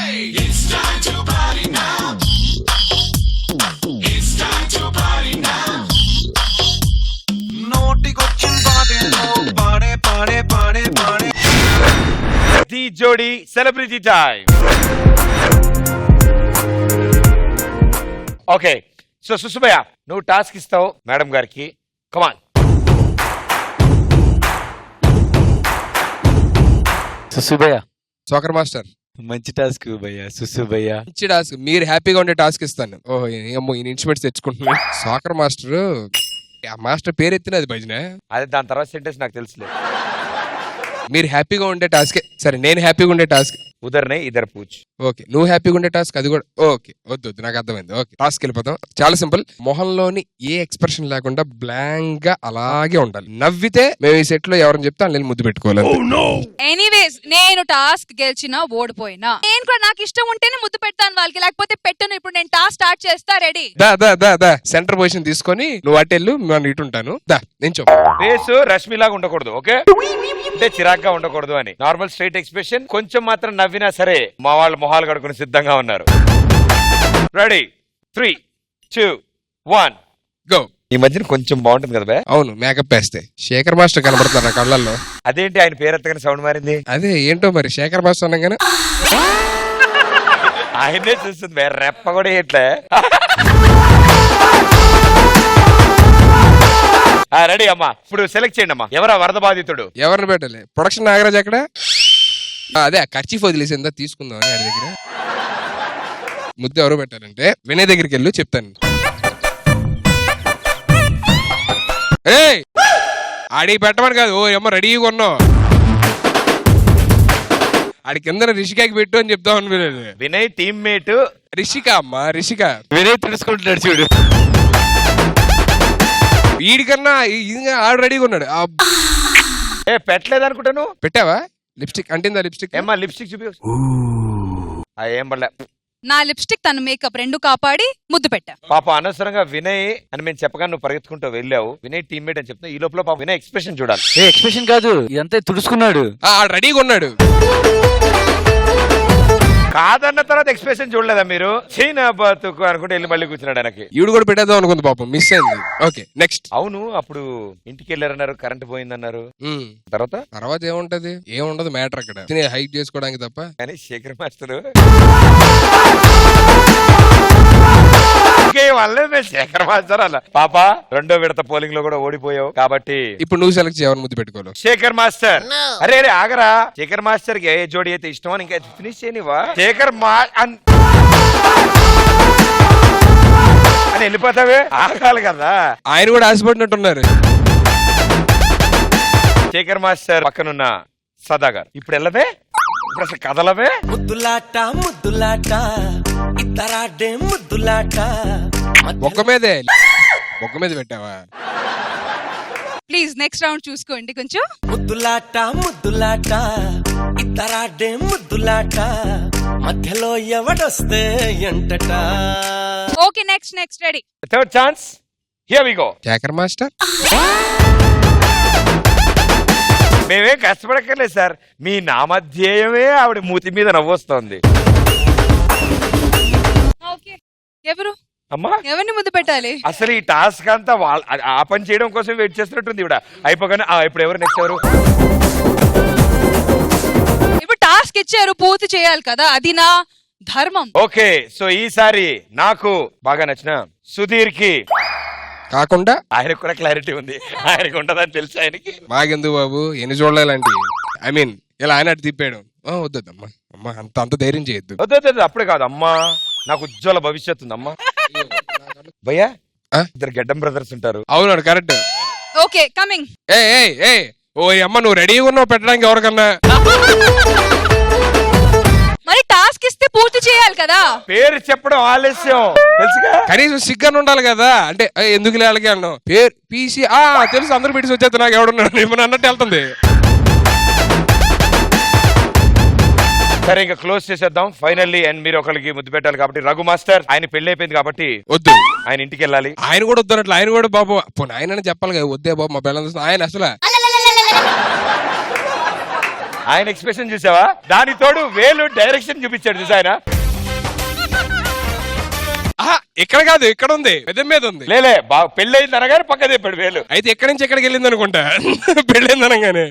Speaker 2: Dhee Jodi celebrity time. Okay, so సుసుభయ్య నువ్వు టాస్క్ ఇస్తావు మేడం గారికి. కమాన్.
Speaker 10: సుసుభయ్య,
Speaker 4: సోకర్ మాస్టర్,
Speaker 10: మంచి టాస్క్ భయ్య. సుసుభయ్య
Speaker 4: మంచి టాస్క్. మీరు హ్యాపీగా ఉండే టాస్క్ ఇస్తాను. ఓహో, ఏమో ఈయన ఇన్స్ట్రుమెంట్స్ తెచ్చుకుంటున్నాను. సోకర్ మాస్టర్, ఆ మాస్టర్ పేరు ఎత్తిన అది భజన.
Speaker 2: అదే దాని తర్వాత సెంటెన్స్ నాకు తెలుసులేదు.
Speaker 4: మీరు హ్యాపీగా ఉండే టాస్కే. సరే, నేను హ్యాపీగా ఉండే టాస్క్.
Speaker 2: ఉదర్నే ఇద్దరు పూచ్.
Speaker 4: ఓకే, నువ్వు హ్యాపీగా ఉండే టాస్క్ అది కూడా. ఓకే, వద్దు వద్దు, నాకు అర్థమైంది. ఓకే, టాస్క్ వెళ్ళిపోతాం. చాలా సింపుల్. మొహంలోని ఏ ఎక్స్ప్రెషన్ లేకుండా బ్లాంక్ గా అలాగే ఉండాలి. నవ్వితే మేము ఈ సెట్ లో ఎవరిని చెప్తే వాళ్ళు ముద్దు పెట్టుకోవాలి.
Speaker 1: ఎనీవేస్, నేను టాస్క్ గెలిచినా ఓడిపోయినా నేను కూడా నాకు ఇష్టం ఉంటేనే ముద్దు పెడతాను వాళ్ళకి, లేకపోతే పెట్టను. ఇప్పుడు నేను టాస్క్ స్టార్ట్ చేస్తా. రెడీ?
Speaker 4: దా దా దా దా సెంటర్ పొజిషన్ తీసుకొని నువ్వు అటెళ్ళు, నేను ఇటు ఉంటాను. దా, నేను చెప్పు.
Speaker 2: ఫేస్ రష్మి లాగా ఉండకూడదు, ఓకే? అంటే చిరాగ్గా ఉండకూడదు అని. Normal straight expression. కొంచెం మాత్రం నవ్వినా సరే మా వాళ్ళు మొహాలు కడుకుని సిద్ధంగా ఉన్నారు. రెడీ? 3, 2, 1
Speaker 4: గో.
Speaker 2: ఈ మధ్యన కొంచెం బాగుంటుంది కదా బే?
Speaker 4: అవును, మేకప్ వేస్తే శేఖర్ మాస్టర్ కనబడుతున్నారు కళ్ళల్లో.
Speaker 2: అదేంటి ఆయన పేరు ఎత్తగానే సౌండ్ మారింది?
Speaker 4: అదే ఏంటో మరి, శేఖర్ మాస్టర్ అనగానే
Speaker 2: ఆయనే చూస్తుంది రెప్ప కూడా ఎట్లే. రెడీ అమ్మా, ఇప్పుడు సెలెక్ట్ చేయండి అమ్మా. ఎవరా వరద బాధితుడు?
Speaker 4: ఎవరిని పెట్టాలి? ప్రొడక్షన్ నాగరాజ్ ఎక్కడ? అదే ఖర్చీఫ్ వదిలేసిందా తీసుకుందాం అని ఆడి దగ్గర. ముద్దు ఎవరు పెట్టారంటే వినయ్ దగ్గరికి వెళ్ళి చెప్తాను. ఏయ్ ఆడికి పెట్టమని కాదు, ఓ ఏమో రెడీగా ఉన్నావు, ఆడి కింద రిషికాకి పెట్టు అని చెప్తాం అనుకున్నాను.
Speaker 2: వినయ్ టీమ్మేట్
Speaker 4: రిషిక అమ్మా, రిషిక.
Speaker 10: వినయ్ తెలుసుకుంటున్నాడు చూడు.
Speaker 4: వీడికన్నా ఆడు రెడీగా ఉన్నాడు.
Speaker 2: పెట్టలేదు అనుకుంటాను.
Speaker 4: పెట్టావా? లిప్స్టిక్ అంటిందా? లిప్స్టిక్
Speaker 2: ఏమ్మా లిప్స్టిక్ చూపి. ఏం పడలే.
Speaker 1: నా లిప్స్టిక్ తన మేకప్ రెండు కాపాడి ముద్దు పెట్టా.
Speaker 2: పాప అనవసరంగా వినయ్ అని మేము చెప్పగా నువ్వు పరిగెత్తుకుంటూ వెళ్ళావు. వినయ్ టీమ్మేట్ అని చెప్తున్నా. ఈ లోపల పాప వినయ్ ఎక్స్ప్రెషన్ చూడాలి.
Speaker 10: ఎక్స్ప్రెషన్ కాదు, ఇదంతా తుడుచుకున్నాడు.
Speaker 4: రెడీగా ఉన్నాడు.
Speaker 2: కాదన్న తర్వాత ఎక్స్ప్రెషన్ చూడలేదా మీరు? చైనా బతుకు అనుకుంటే వెళ్ళి మళ్ళీ కూర్చున్నాడు ఆయనకి.
Speaker 4: ఈవిడ కూడా పెట్టేద్దాం అనుకుంది పాపం, మిస్ అయింది. Okay next.
Speaker 2: అవును, అప్పుడు ఇంటికి వెళ్ళారన్నారు, కరెంట్ పోయిందన్నారు. తర్వాత
Speaker 4: ఏముంటది? ఏముండదు మ్యాటర్ అక్కడ, హైక్ చేసుకోవడానికి తప్ప.
Speaker 2: కానీ శేఖర్ మాస్టర్ శేఖర్ మాస్టర్ అలా పాప రెండో విడత పోలింగ్ లో కూడా ఓడిపోయావు కాబట్టి
Speaker 4: ఇప్పుడు నువ్వు సెలెక్ట్ చేయవని ముద్దు పెట్టుకోవాలి.
Speaker 2: శేఖర్ మాస్టర్. అరే అరే ఆగరా, శేఖర్ మాస్టర్ కి ఏ జోడి అయితే ఇష్టం అని ఇంకా ఫినిష్ చేయనివా? శేఖర్ అని వెళ్ళిపోతావే, ఆగాలి కదా.
Speaker 4: ఆయన కూడా ఆశపడినట్టున్నారు.
Speaker 2: శేఖర్ మాస్టర్ పక్కనున్న సదా గారు ఇప్పుడు వెళ్ళవే, ఇప్పుడు అసలు కదలవే.
Speaker 8: ముద్దులాట ముద్దులాట ఇద్దరాడే ముద్దులాట.
Speaker 4: బొక్క మీదే, బొక్క మీద పెట్టావా?
Speaker 1: ప్లీజ్ నెక్స్ట్ రౌండ్ చూసుకోండి కొంచెం.
Speaker 8: ముద్దులాట ముద్దులాట ఇద్దరాడే ముద్దులాట. మధ్యలో ఎవడొస్తే ఎంటట.
Speaker 1: Okay next next ready.
Speaker 2: Third chance, here we go.
Speaker 4: Shekhar master
Speaker 2: మేమేం కష్టపడక్కర్లేదు సార్, మీ నామధ్యేయమే ఆవిడ మూతి మీద నవ్వొస్తోంది.
Speaker 1: ఓకే ఎవరు
Speaker 2: అమ్మా
Speaker 1: ఎవరిని ముద్దు పెట్టాలి?
Speaker 2: అసలు ఈ టాస్క్ అంతా ఆ పని చేయడం కోసం వెయిట్ చేస్తున్నట్టుంది ఇవిడ. అయిపోగానే ఇప్పుడు ఎవరు నెక్స్ట్ ఎవరు?
Speaker 1: ఇప్పుడు టాస్క్ ఇచ్చారు, పూర్తి చేయాలి కదా, అది నా ధర్మం.
Speaker 2: ఓకే, సో ఈసారి నాకు బాగా నచ్చిన సుధీర్ కి
Speaker 4: కాకుండా
Speaker 2: ఆయనకు కూడా క్లారిటీ ఉంది, ఆయనకు ఉంటదని తెలుసు ఆయనకి.
Speaker 4: మాకెందుకు బాబు, ఎన్ని చూడలేలాంటి. ఐ మీన్ ఇలా ఆయన అటు తిప్పాడు. వద్దమ్మా, అమ్మా అంత ధైర్యం చేయొద్దు.
Speaker 2: వద్దు అప్పుడే కాదు అమ్మా, నాకు ఉజ్వల భవిష్యత్తు ఉంది అమ్మా. భయ్యా ఇద్దరు గెడ్డం బ్రదర్స్ ఉంటారు.
Speaker 4: అవునాడు కరెక్ట్.
Speaker 1: Okay coming.
Speaker 4: ఏ ఓ అమ్మ నువ్వు రెడీగా ఉన్నావు పెట్టడానికి ఎవరికన్నా.
Speaker 1: మరి టాస్క్ ఇస్తే పూర్తి చేయాలి కదా.
Speaker 2: పేరు చెప్పడం ఆలస్యం తెలుసుగా,
Speaker 4: కనీసం సిగ్గని ఉండాలి కదా. అంటే ఎందుకు లేళ్ళకి అన్నావు పేరు పీసీ తెలుసు, అందరు పెట్టి వచ్చేస్తా నాకు ఎవడున్నాడు ఏమన్నా అన్నట్టు వెళ్తుంది.
Speaker 2: సరే ఇంకా క్లోజ్ చేసేద్దాం ఫైనల్లీ. అండ్ మీరు ఒకరికి ముద్దు పెట్టాలి కాబట్టి రఘు మాస్టర్ ఆయన పెళ్లి అయిపోయింది కాబట్టి
Speaker 4: వద్దు,
Speaker 2: ఆయన ఇంటికి వెళ్ళాలి.
Speaker 4: ఆయన కూడా వద్దన్నట్లు, ఆయన కూడా బాబు పోనీ ఆయన చెప్పాలి కదా, వద్దే బాబు మా పిల్లలు. ఆయన అసలు
Speaker 2: ఆయన ఎక్స్ప్రెషన్ చూసావా? దాని తోడు వేలు డైరెక్షన్ చూపించాడు చూసా ఆయన.
Speaker 4: ఇక్కడ కాదు, ఇక్కడ ఉంది, పెద్ద మీద ఉంది.
Speaker 2: లేలే పెళ్లి అయింది అనగానే పక్క చెప్పాడు వేలు.
Speaker 4: అయితే ఎక్కడి నుంచి ఎక్కడికి వెళ్ళింది అనుకుంటా పెళ్ళైంది అనగానే.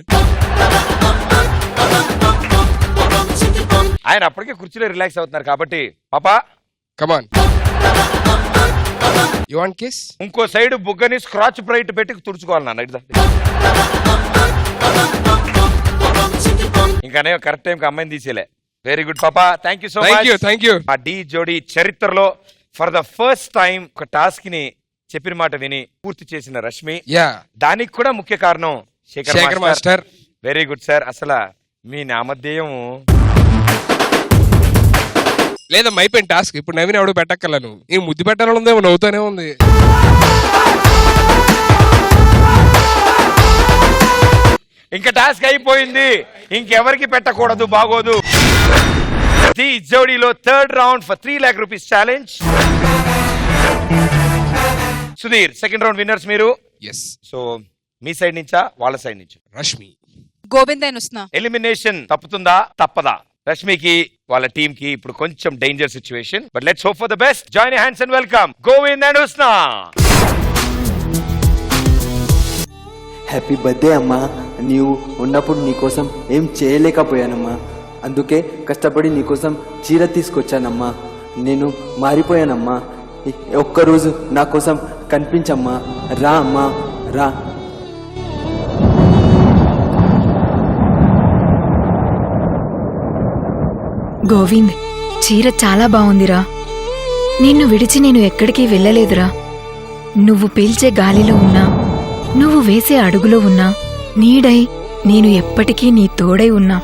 Speaker 2: ఆయన అప్పటికే కుర్చీలో రిలాక్స్ అవుతున్నారు కాబట్టి పాపా
Speaker 4: కమాన్ యు వాంట్ కిస్.
Speaker 2: ఇంకో సైడ్ బుగ్గని స్క్రాచ్ బ్రైట్ పెట్టి తుడుచుకోవాలి నాన్న. ఇంకా కరెక్ట్ టైం అమ్మాయిని తీసేలే. వెరీ గుడ్ పాపా, thank you so much.
Speaker 4: Thank you.
Speaker 2: ఆ డి జోడి చరిత్రలో ఫర్ ద ఫస్ట్ టైం ఒక టాస్క్ ని చెప్పిన మాట విని పూర్తి చేసిన రష్మి. దానికి కూడా ముఖ్య కారణం Shekhar master. Very good sir. అసలు మీ నామధ్యేయం
Speaker 4: లేదమ్మా అయిపోయింది టాస్క్. ఇప్పుడు నవీన్ ఎవడు పెట్టక్కర్లను, ఈ ముద్దు పెట్టాలని ఉందేమో, నవ్వుతూనే ఉంది.
Speaker 2: ఇంకా టాస్క్ అయిపోయింది, ఇంకెవరికి పెట్టకూడదు, బాగోదు. ది జోడీలో third round for 3 lakh rupees challenge. Sudheer second round winners మీరు. సో మీ సైడ్ నుంచా వాళ్ళ సైడ్ నుంచి?
Speaker 4: రష్మి
Speaker 1: గోవింద్ వస్తున్నా.
Speaker 2: ఎలిమినేషన్ తప్పుతుందా తప్పదా? రష్మికి వాళ్ళ టీమ్ కి ఇప్పుడు కొంచెం danger situation, but let's hope for the best. Join your hands and welcome Govind and Husna.
Speaker 17: Happy birthday అమ్మా. నీవు ఉన్నప్పుడు నీకోసం ఏం చేయలేకపోయానమ్మా. అందుకే కష్టపడి నీకోసం చీర తీసుకొచ్చానమ్మా. నేను మారిపోయానమ్మా. ఒక్కరోజు నా కోసం కనిపించమ్మా. రా అమ్మా, రా.
Speaker 18: గోవింద్, చీర చాలా బాగుందిరా. నిన్ను విడిచి నేను ఎక్కడికి వెళ్ళలేదురా. నువ్వు పీల్చే గాలిలో ఉన్నా, నువ్వు వేసే అడుగులో ఉన్నా, నీడై నేను ఎప్పటికీ నీ తోడై ఉన్నా.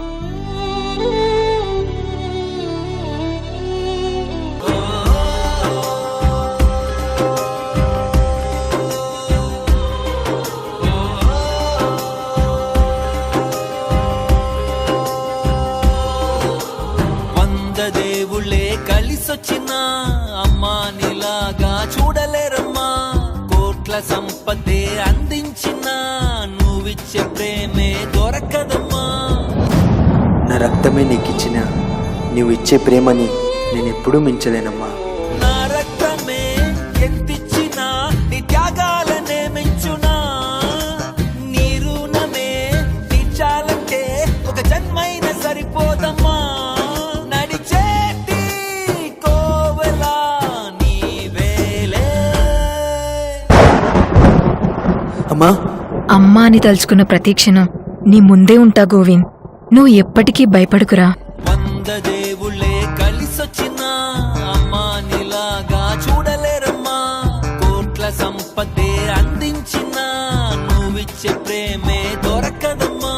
Speaker 8: దేవుళ్ళే కలిసొచ్చిన అమ్మా నీలాగా చూడలేరమ్మా. కోట్ల సంపదే అందించిన నువ్విచ్చే ప్రేమే దొరకదమ్మా.
Speaker 17: నా రక్తమే నీకిచ్చిన నువ్వు ఇచ్చే ప్రేమని నేనెప్పుడూ మించలేనమ్మా.
Speaker 8: నా రక్తమే ఎంతిచ్చినా నీ త్యాగాలనే మెంచునా. నీ రుణమే తీర్చాలంటే ఒక జన్మైన సరిపోదమ్మా.
Speaker 18: అమ్మా అని తలుచుకున్న ప్రతి క్షణం నీ ముందే ఉంటా గోవింద్. నువ్వు ఎప్పటికీ భయపడుకురా.
Speaker 8: దేవుళ్ళే కలిసొచ్చిన అమ్మా నీలాగా చూడలేరమ్మా. కోట్ల సంపదే అందించిన నువ్విచ్చే ప్రేమే దొరకదమ్మా.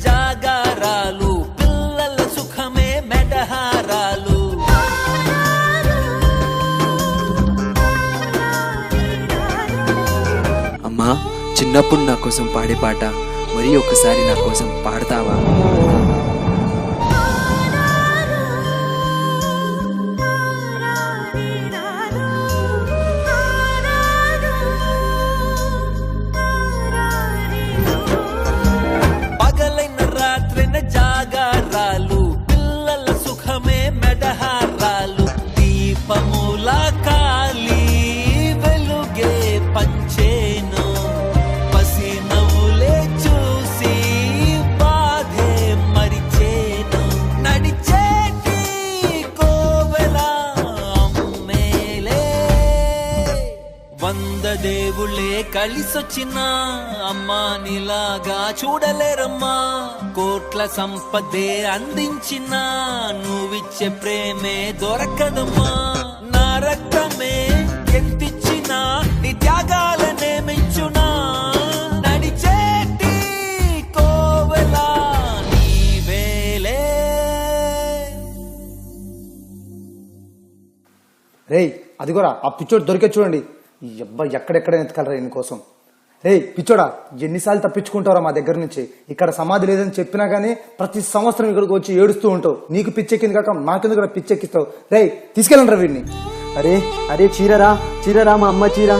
Speaker 8: జాగారాలు పిల్లల సుఖమే మెడహారాలు.
Speaker 17: అమ్మా, చిన్నప్పుడు నా కోసం పాడే పాట మరి ఒకసారి నా కోసం పాడతావా?
Speaker 8: జాగారాలు పిల్లల సుఖమే మెడహారాలు. దీపముల కాలి వెలుగే పంచేను. పసి నవ్వులే చూసి బాధే మరిచేను. నడిచేటి కోవెల అమ్మేలే. 100 దేవుళ్ళే కలిసొచ్చిన అమ్మా నీలాగా చూడలేరమ్మా. కోట్ల సంపదే అందించిన నువ్విచ్చే ప్రేమే దొరకదమ్మా. నా రక్తమే ఎంతిచ్చినా నీ త్యాగాలనే మెంచునా. నడిచేటి కోవెల నీవేలే.
Speaker 9: రేయ్ అదిగోరా ఆ పిచ్చోడు దొరికే చూడండి. అబ్బా ఎక్కడెక్కడ ఎత్తుకలరా ఈయన కోసం. రే పిచ్చోడా, ఎన్నిసార్లు తప్పించుకుంటారా మా దగ్గర నుంచి? ఇక్కడ సమాధి లేదని చెప్పినా గానీ ప్రతి సంవత్సరం ఇక్కడికి వచ్చి ఏడుస్తూ ఉంటావు. నీకు పిచ్చెక్కింది కాక నాకెందుకు పిచ్చెక్కిస్తావు? రే తీసుకెళ్ళండి రా వీడిని.
Speaker 17: అరే అరే, చీరరా చీరరా, మా అమ్మ చీర.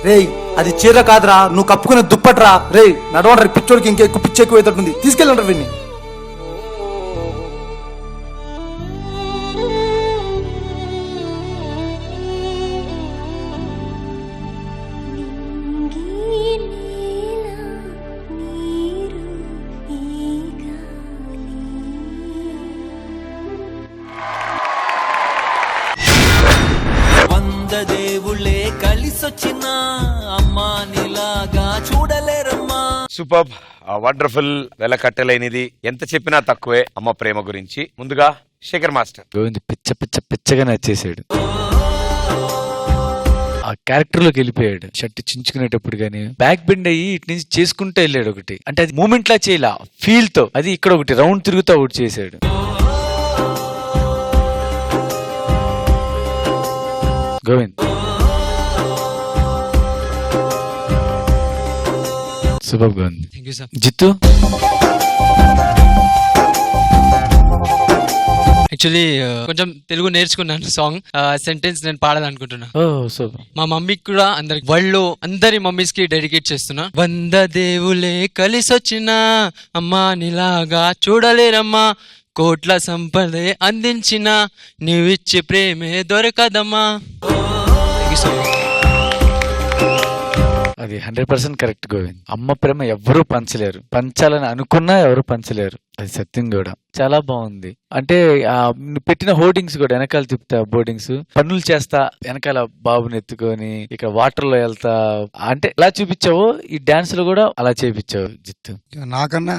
Speaker 9: రే అది చీర కాదురా, నువ్వు కప్పుకునే దుప్పట్రా. రే నడవండి, పిచ్చోడికి ఇంకెక్కువ పిచ్చెక్కువ అవుతుంది. తీసుకెళ్ళండి రా వీడిని.
Speaker 8: దేవుళ్ళే కలిసొచ్చిన అమ్మా నీలాగా చూడలేరమ్మా.
Speaker 2: సూపర్, వండర్ఫుల్, వెల కట్టలేనిది, ఎంత చెప్పినా తక్కువే అమ్మ ప్రేమ గురించి. ముందుగా శేఖర్ మాస్టర్.
Speaker 10: గోవింద్ పిచ్చగా నచ్చేసాడు. ఆ క్యారెక్టర్ లోకి వెళ్ళిపోయాడు. షర్ట్ చించుకునేటప్పుడు గానీ బ్యాక్ బెండ్ అయ్యి ఇటు నుంచి చేసుకుంటూ వెళ్ళాడు ఒకటి. అంటే అది మూమెంట్ లా చేయలా, ఫీల్ తో. అది ఇక్కడ ఒకటి రౌండ్ తిరుగుతూ ఒకటి చేశాడు. గోవింద్ సూపర్ గోవింద్. జిత్తు
Speaker 19: యాక్చువల్లీ కొంచెం తెలుగు నేర్చుకున్నాను. సాంగ్ సెంటెన్స్ నేను పాడాలనుకుంటున్నా. మా మమ్మీకి కూడా అందరికి, వాళ్ళు అందరి మమ్మీస్ కి డెడికేట్ చేస్తున్నా. 100 దేవులే కలిసొచ్చిన అమ్మా నీలాగా చూడలేరమ్మా. కోట్ల సంపద అందించిన నీవిచ్చే ప్రేమే దొరకదమ్మా.
Speaker 10: అది 100% కరెక్ట్ గోవింద్. అమ్మ ప్రేమ ఎవరూ పంచలేరు, పంచాలని అనుకున్నా ఎవరు పంచలేరు, అది సత్యం కూడా. చాలా బాగుంది. అంటే నువ్వు పెట్టిన హోర్డింగ్స్ కూడా వెనకాల తిప్పుతా, బోర్డింగ్స్ పనులు చేస్తా వెనకాల బాబుని ఎత్తుకొని ఇక్కడ వాటర్ లో వెళ్తా, అంటే ఎలా చూపించావో ఈ డాన్స్ లో కూడా అలా చేపించావు జిత్తు.
Speaker 20: నాకన్నా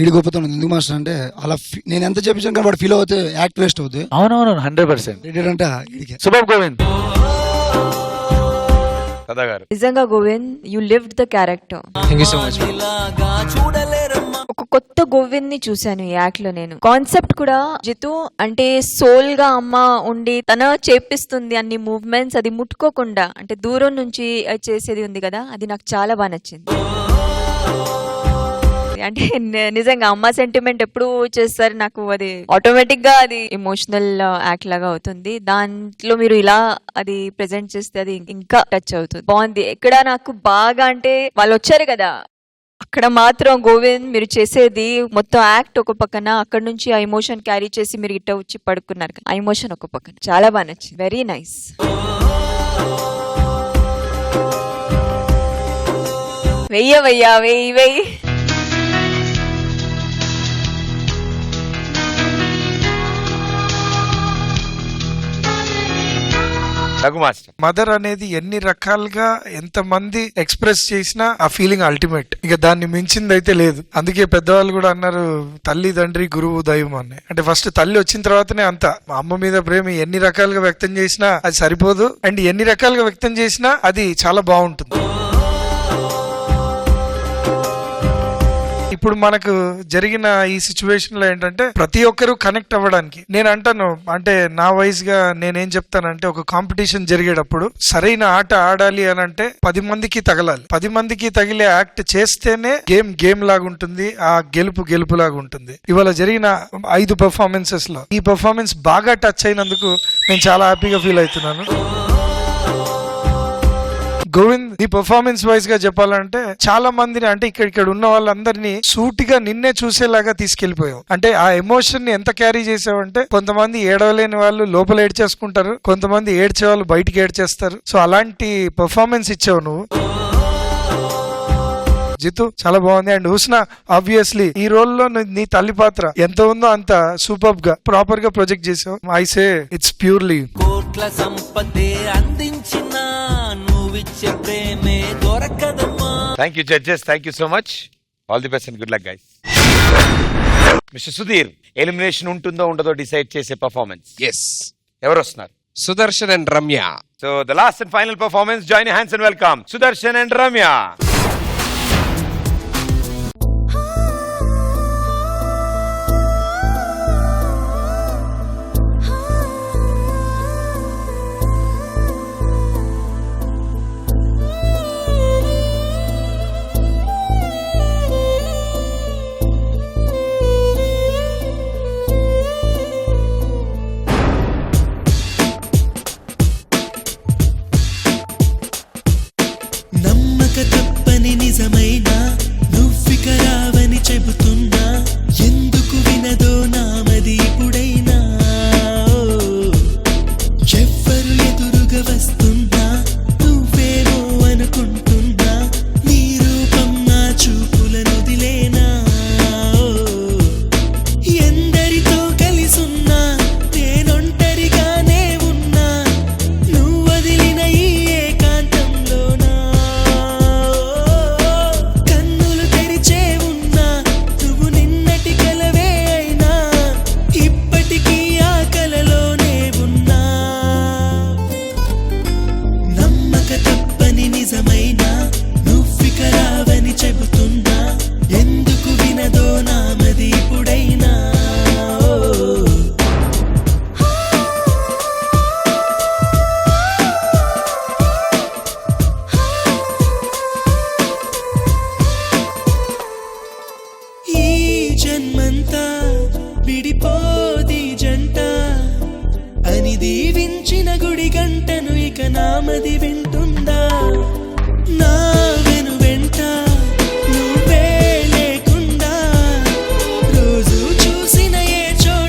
Speaker 20: ఈడి గొప్పతనం ఎందుకు మాస్టర్ అంటే అలా నేను ఎంత చెప్పించాను కానీ వాడు ఫీల్ అవుతే యాక్ట్ వేస్ట్ అవుతుంది.
Speaker 10: అవునవును 100%
Speaker 20: అంటే
Speaker 10: శుభం గోవింద్.
Speaker 11: నిజంగా Govind, you lived the character.
Speaker 19: Thank you so much.
Speaker 11: ఒక కొత్త గోవింద్ ని చూశాను ఈ యాక్ట్ లో నేను. కాన్సెప్ట్ కూడా జితు అంటే సోల్ గా అమ్మ ఉండి తన చేపిస్తుంది అన్ని మూవ్మెంట్స్, అది ముట్టుకోకుండా అంటే దూరం నుంచి చేసేది ఉంది కదా, అది నాకు చాలా బాగా నచ్చింది. అంటే నిజంగా అమ్మ సెంటిమెంట్ ఎప్పుడు చేస్తారు, నాకు అది ఆటోమేటిక్ గా అది ఎమోషనల్ యాక్ట్ లాగా అవుతుంది. దాంట్లో మీరు ఇలా అది ప్రెజెంట్ చేస్తే అది ఇంకా టచ్ అవుతుంది. బాగుంది. ఎక్కడ నాకు బాగా అంటే వాళ్ళు వచ్చారు కదా, అక్కడ మాత్రం గోవింద్ మీరు చేసేది మొత్తం యాక్ట్ ఒక పక్కన, అక్కడ నుంచి ఆ ఎమోషన్ క్యారీ చేసి మీరు ఇట్ట వచ్చి పడుకున్నారు, ఆ ఎమోషన్ ఒక పక్కన చాలా బాగా నచ్చింది. Very nice. వెయ్యి
Speaker 12: మదర్ అనేది ఎన్ని రకాలుగా ఎంత మంది ఎక్స్ప్రెస్ చేసినా ఆ ఫీలింగ్ అల్టిమేట్, ఇక దాన్ని మించింది అయితే లేదు. అందుకే పెద్దవాళ్ళు కూడా అన్నారు తల్లి తండ్రి గురువు దైవం అని. అంటే ఫస్ట్ తల్లి వచ్చిన తర్వాతనే అంత. అమ్మ మీద ప్రేమ ఎన్ని రకాలుగా వ్యక్తం చేసినా అది సరిపోదు, అండ్ ఎన్ని రకాలుగా వ్యక్తం చేసినా అది చాలా బాగుంటుంది. ఇప్పుడు మనకు జరిగిన ఈ సిచ్యువేషన్ లో ఏంటంటే ప్రతి ఒక్కరు కనెక్ట్ అవ్వడానికి నేను అంటాను, అంటే నా వైజ్ గా నేనేం చెప్తానంటే ఒక కాంపిటీషన్ జరిగేటప్పుడు సరైన ఆట ఆడాలి అని అంటే 10 మందికి తగలాలి. 10 మందికి తగిలే యాక్ట్ చేస్తేనే గేమ్ లాగా ఉంటుంది, ఆ గెలుపు లాగా ఉంటుంది. ఇవాళ జరిగిన 5 పెర్ఫార్మెన్సెస్ లో ఈ పెర్ఫార్మెన్స్ బాగా టచ్ అయినందుకు నేను చాలా హ్యాపీగా ఫీల్ అవుతున్నాను. గోవింద్, నీ పర్ఫార్మెన్స్ వైజ్ గా చెప్పాలంటే చాలా మందిని, అంటే ఇక్కడ ఉన్న వాళ్ళందరినీ సూటిగా నిన్నే చూసేలాగా తీసుకెళ్లిపోయావు. అంటే ఆ ఎమోషన్ ని ఎంత క్యారీ చేసావంటే కొంతమంది ఏడవలేని వాళ్ళు లోపల ఏడ్చేసుకుంటారు, కొంతమంది ఏడ్చే వాళ్ళు బయటికి ఏడ్చేస్తారు. సో అలాంటి పర్ఫార్మెన్స్ ఇచ్చావు నువ్వు జితు, చాలా బాగుంది. అండ్ హుస్నా, ఆబ్వియస్లీ ఈ రోల్ లో నీ తల్లి పాత్ర ఎంత ఉందో అంత సూపర్ గా ప్రాపర్ గా ప్రొజెక్ట్ చేసావు. I say it's purely.
Speaker 8: కోట్ల సంపదే అందించిన నువ్విచ్చే ప్రేమే దొరకదమ్మా.
Speaker 2: Thank you judges, thank you so much. All the best and good luck guys. Mister Sudheer, elimination ఉంటుందో ఉండదో డిసైడ్ చేసే పర్ఫార్మెన్స్ ఎవరు వస్తున్నారు?
Speaker 4: Sudarshan and Ramya.
Speaker 2: So the last and final performance, join your hands and welcome Sudarshan and Ramya.
Speaker 8: తప్పని నిజమైన నువ్విక రావని చెబుతున్నా, ఎందుకు వినదో నామది ఇప్పుడైనా. ఎవ్వరు ఎదురుగా వస్తున్నా నువ్వేమో అనుకుంటున్నా, నీ రూపం నా చూపులను దిలేనా. ఎందరితో కలిసున్నా నేనొంటరిగానే ఉన్నా, నువ్వు వదిలిన ఈ ఏకాంతంలోనా. కన్నులు తెరిచే ఉన్నా నువ్వు నిన్నటి కలవే అయినా, ఇప్పటికీ ఆ కలలోనే ఉన్నా. నమ్మక తప్పని నిజమైన నువ్విక రావని చెబుతున్నా, ఎందుకు వినదో నామది ఇప్పుడైనా. ఈ జన్మంతా విడిపోది జంట అని దీవించిన గుడి గంటను ఇక నామది వింటుందా. నా వెను వెంట నువ్వే లేకుండా రోజు చూసిన ఏ చోట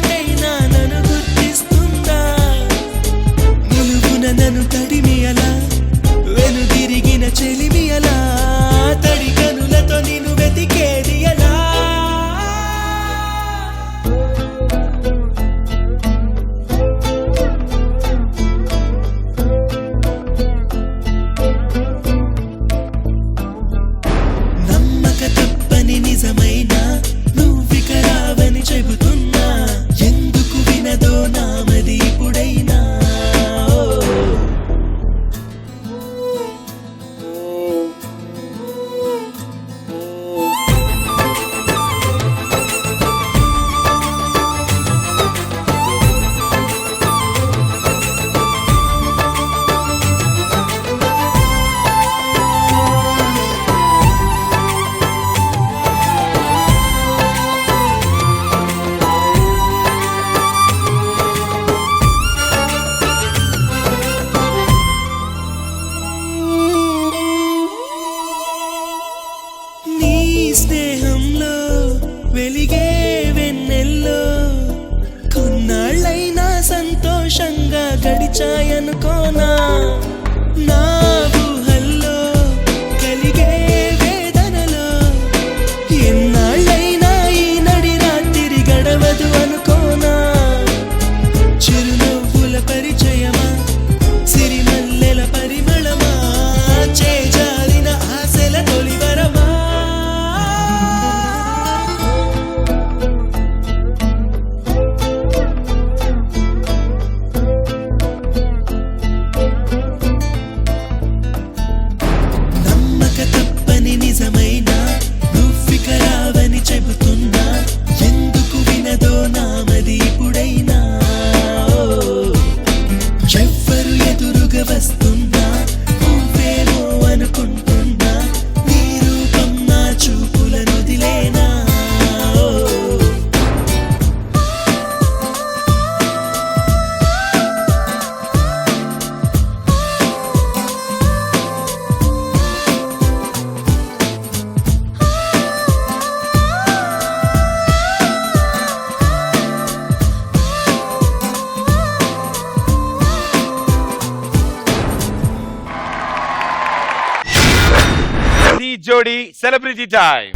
Speaker 2: జోడీ సెలబ్రిటీ టైం.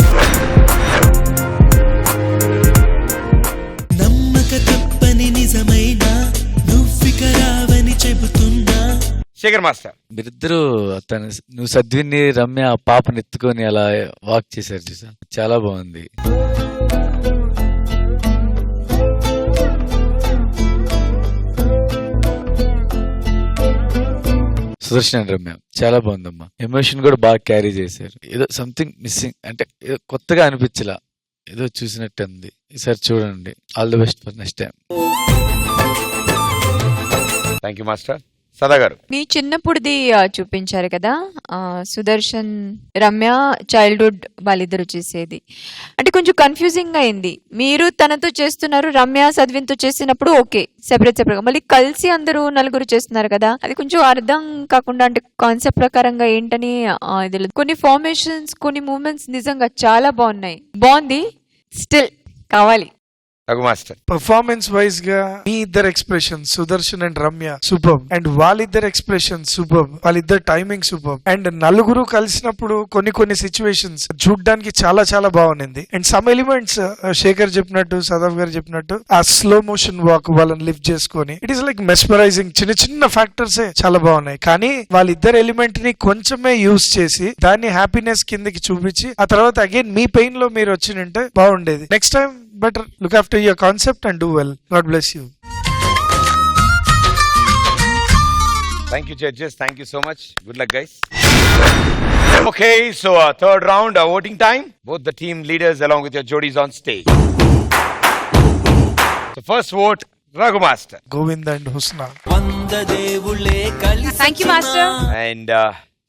Speaker 8: నమ్మక తప్పని నిజమైన నువ్విక రావని చెబుతున్నా.
Speaker 2: శేఖర్ మాస్టర్,
Speaker 10: మీరిద్దరు నువ్వు సద్విని రమ్య ఆ పాపను ఎత్తుకొని అలా వాక్ చేశారు చూసా, చాలా బాగుంది. సుదర్శన్ అండ్ రమ్య చాలా బాగుందమ్మా. ఎమోషన్ కూడా బాగా క్యారీ చేశారు. ఏదో సంథింగ్ మిస్సింగ్, అంటే ఏదో కొత్తగా అనిపించలా, ఏదో చూసినట్టు ఉంది. ఈసారి చూడండి. All the best for next time.
Speaker 2: Thank you master. Sada గారు,
Speaker 11: మీ చిన్నప్పుడుది చూపించారు కదా, సుదర్శన్ రమ్య చైల్డ్హుడ్ వాళ్ళిద్దరు చేసేది, అంటే కొంచెం కన్ఫ్యూజింగ్ అయింది. మీరు తనతో చేస్తున్నారు, రమ్య సద్విన్తో చేసినప్పుడు ఓకే సెపరేట్ గా, మళ్ళీ కలిసి అందరూ నలుగురు చేస్తున్నారు కదా, అది కొంచెం అర్థం కాకుండా, అంటే కాన్సెప్ట్ ప్రకారంగా ఏంటని తెలియదు. కొన్ని ఫార్మేషన్స్, కొన్ని మూవ్మెంట్స్ నిజంగా చాలా బాగుంది. స్టిల్ కావాలి.
Speaker 2: రఘు మాస్టర్.
Speaker 12: పర్ఫార్మెన్స్ వైజ్ గా మీ ఇద్దరు expression Sudarshan and Ramya super, and వాళ్ళిద్దరు ఎక్స్ప్రెషన్ సూపర్, వాళ్ళిద్దరు టైమింగ్ సూపర్, అండ్ నలుగురు కలిసినప్పుడు కొన్ని సిచ్యువేషన్స్ చూడడానికి చాలా చాలా బాగుంది. అండ్ సమ్ ఎలిమెంట్స్ శేఖర్ చెప్పినట్టు, సదాఫ్ గారు చెప్పినట్టు, ఆ స్లో మోషన్ వాక్ వాళ్ళని లిఫ్ట్ చేసుకొని ఇట్ ఈస్ లైక్ మెస్మరైజింగ్. చిన్న ఫ్యాక్టర్స్ చాలా బాగున్నాయి, కానీ వాళ్ళిద్దరు ఎలిమెంట్ ని కొంచెమే యూజ్ చేసి దాన్ని హ్యాపీనెస్ కిందకి చూపించి ఆ తర్వాత అగైన్ మీ పెయిన్ లో మీరు వచ్చినంటే బాగుండేది. Next time better look after your concept and do well. God bless you.
Speaker 2: Thank you judges, thank you so much. Good luck guys. Okay, so third round, voting time. Both the team leaders along with your jodies on stage. So first vote, Raghu Master.
Speaker 12: Govind and Husna.
Speaker 1: Thank you master.
Speaker 2: And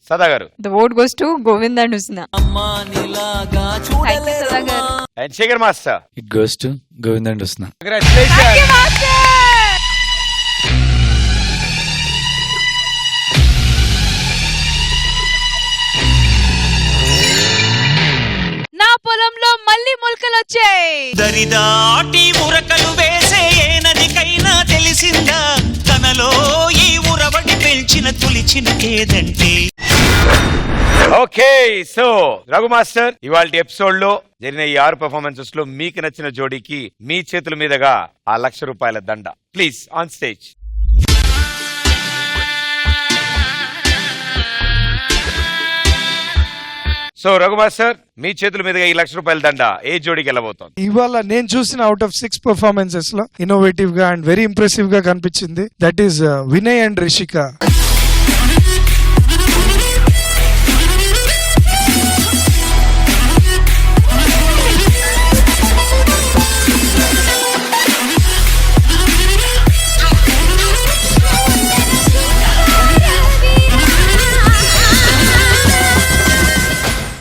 Speaker 2: Sada garu.
Speaker 11: The vote goes to Govind and Husna.
Speaker 1: Thank you Sada garu.
Speaker 2: And Shekhar Master.
Speaker 10: It goes to Govind and Husna.
Speaker 2: Congratulations.
Speaker 1: Thank you master. నా పొలంలో మళ్ళీ మొలకలు వచ్చాయి.
Speaker 8: దరిదాటి ఉరకలు వేసే ఏ నదికైనా తెలిసిందా తనలో ఈ ఉరవడి పెంచిన తులిచిన కేదంటే.
Speaker 2: ఓకే, సో రఘు మాస్టర్, ఇవాళ ఎపిసోడ్ లో జరిగిన ఈ 6 పెర్ఫార్మెన్సెస్ లో మీకు నచ్చిన జోడీకి మీ చేతుల మీదుగా ఆ ₹1,00,000 దండ. Please on stage. So Raghu master, మీ చేతుల మీదుగా ఈ ₹1,00,000 దండ ఏ జోడీకి వెళ్ళబోతోంది?
Speaker 12: ఇవాళ నేను చూసిన అవుట్ ఆఫ్ 6 పర్ఫార్మెన్సెస్ లో ఇన్నోవేటివ్ గా అండ్ వెరీ ఇంప్రెసివ్ గా కనిపించింది that is Vinay and Rishika.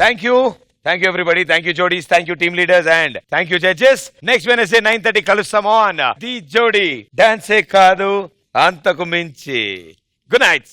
Speaker 2: Thank you. Thank you everybody. Thank you jodies. Thank you team leaders and thank you judges. Next Wednesday 9:30 kalusam on The Jodi. Dance Kaadu Antaku Minchi. Good night.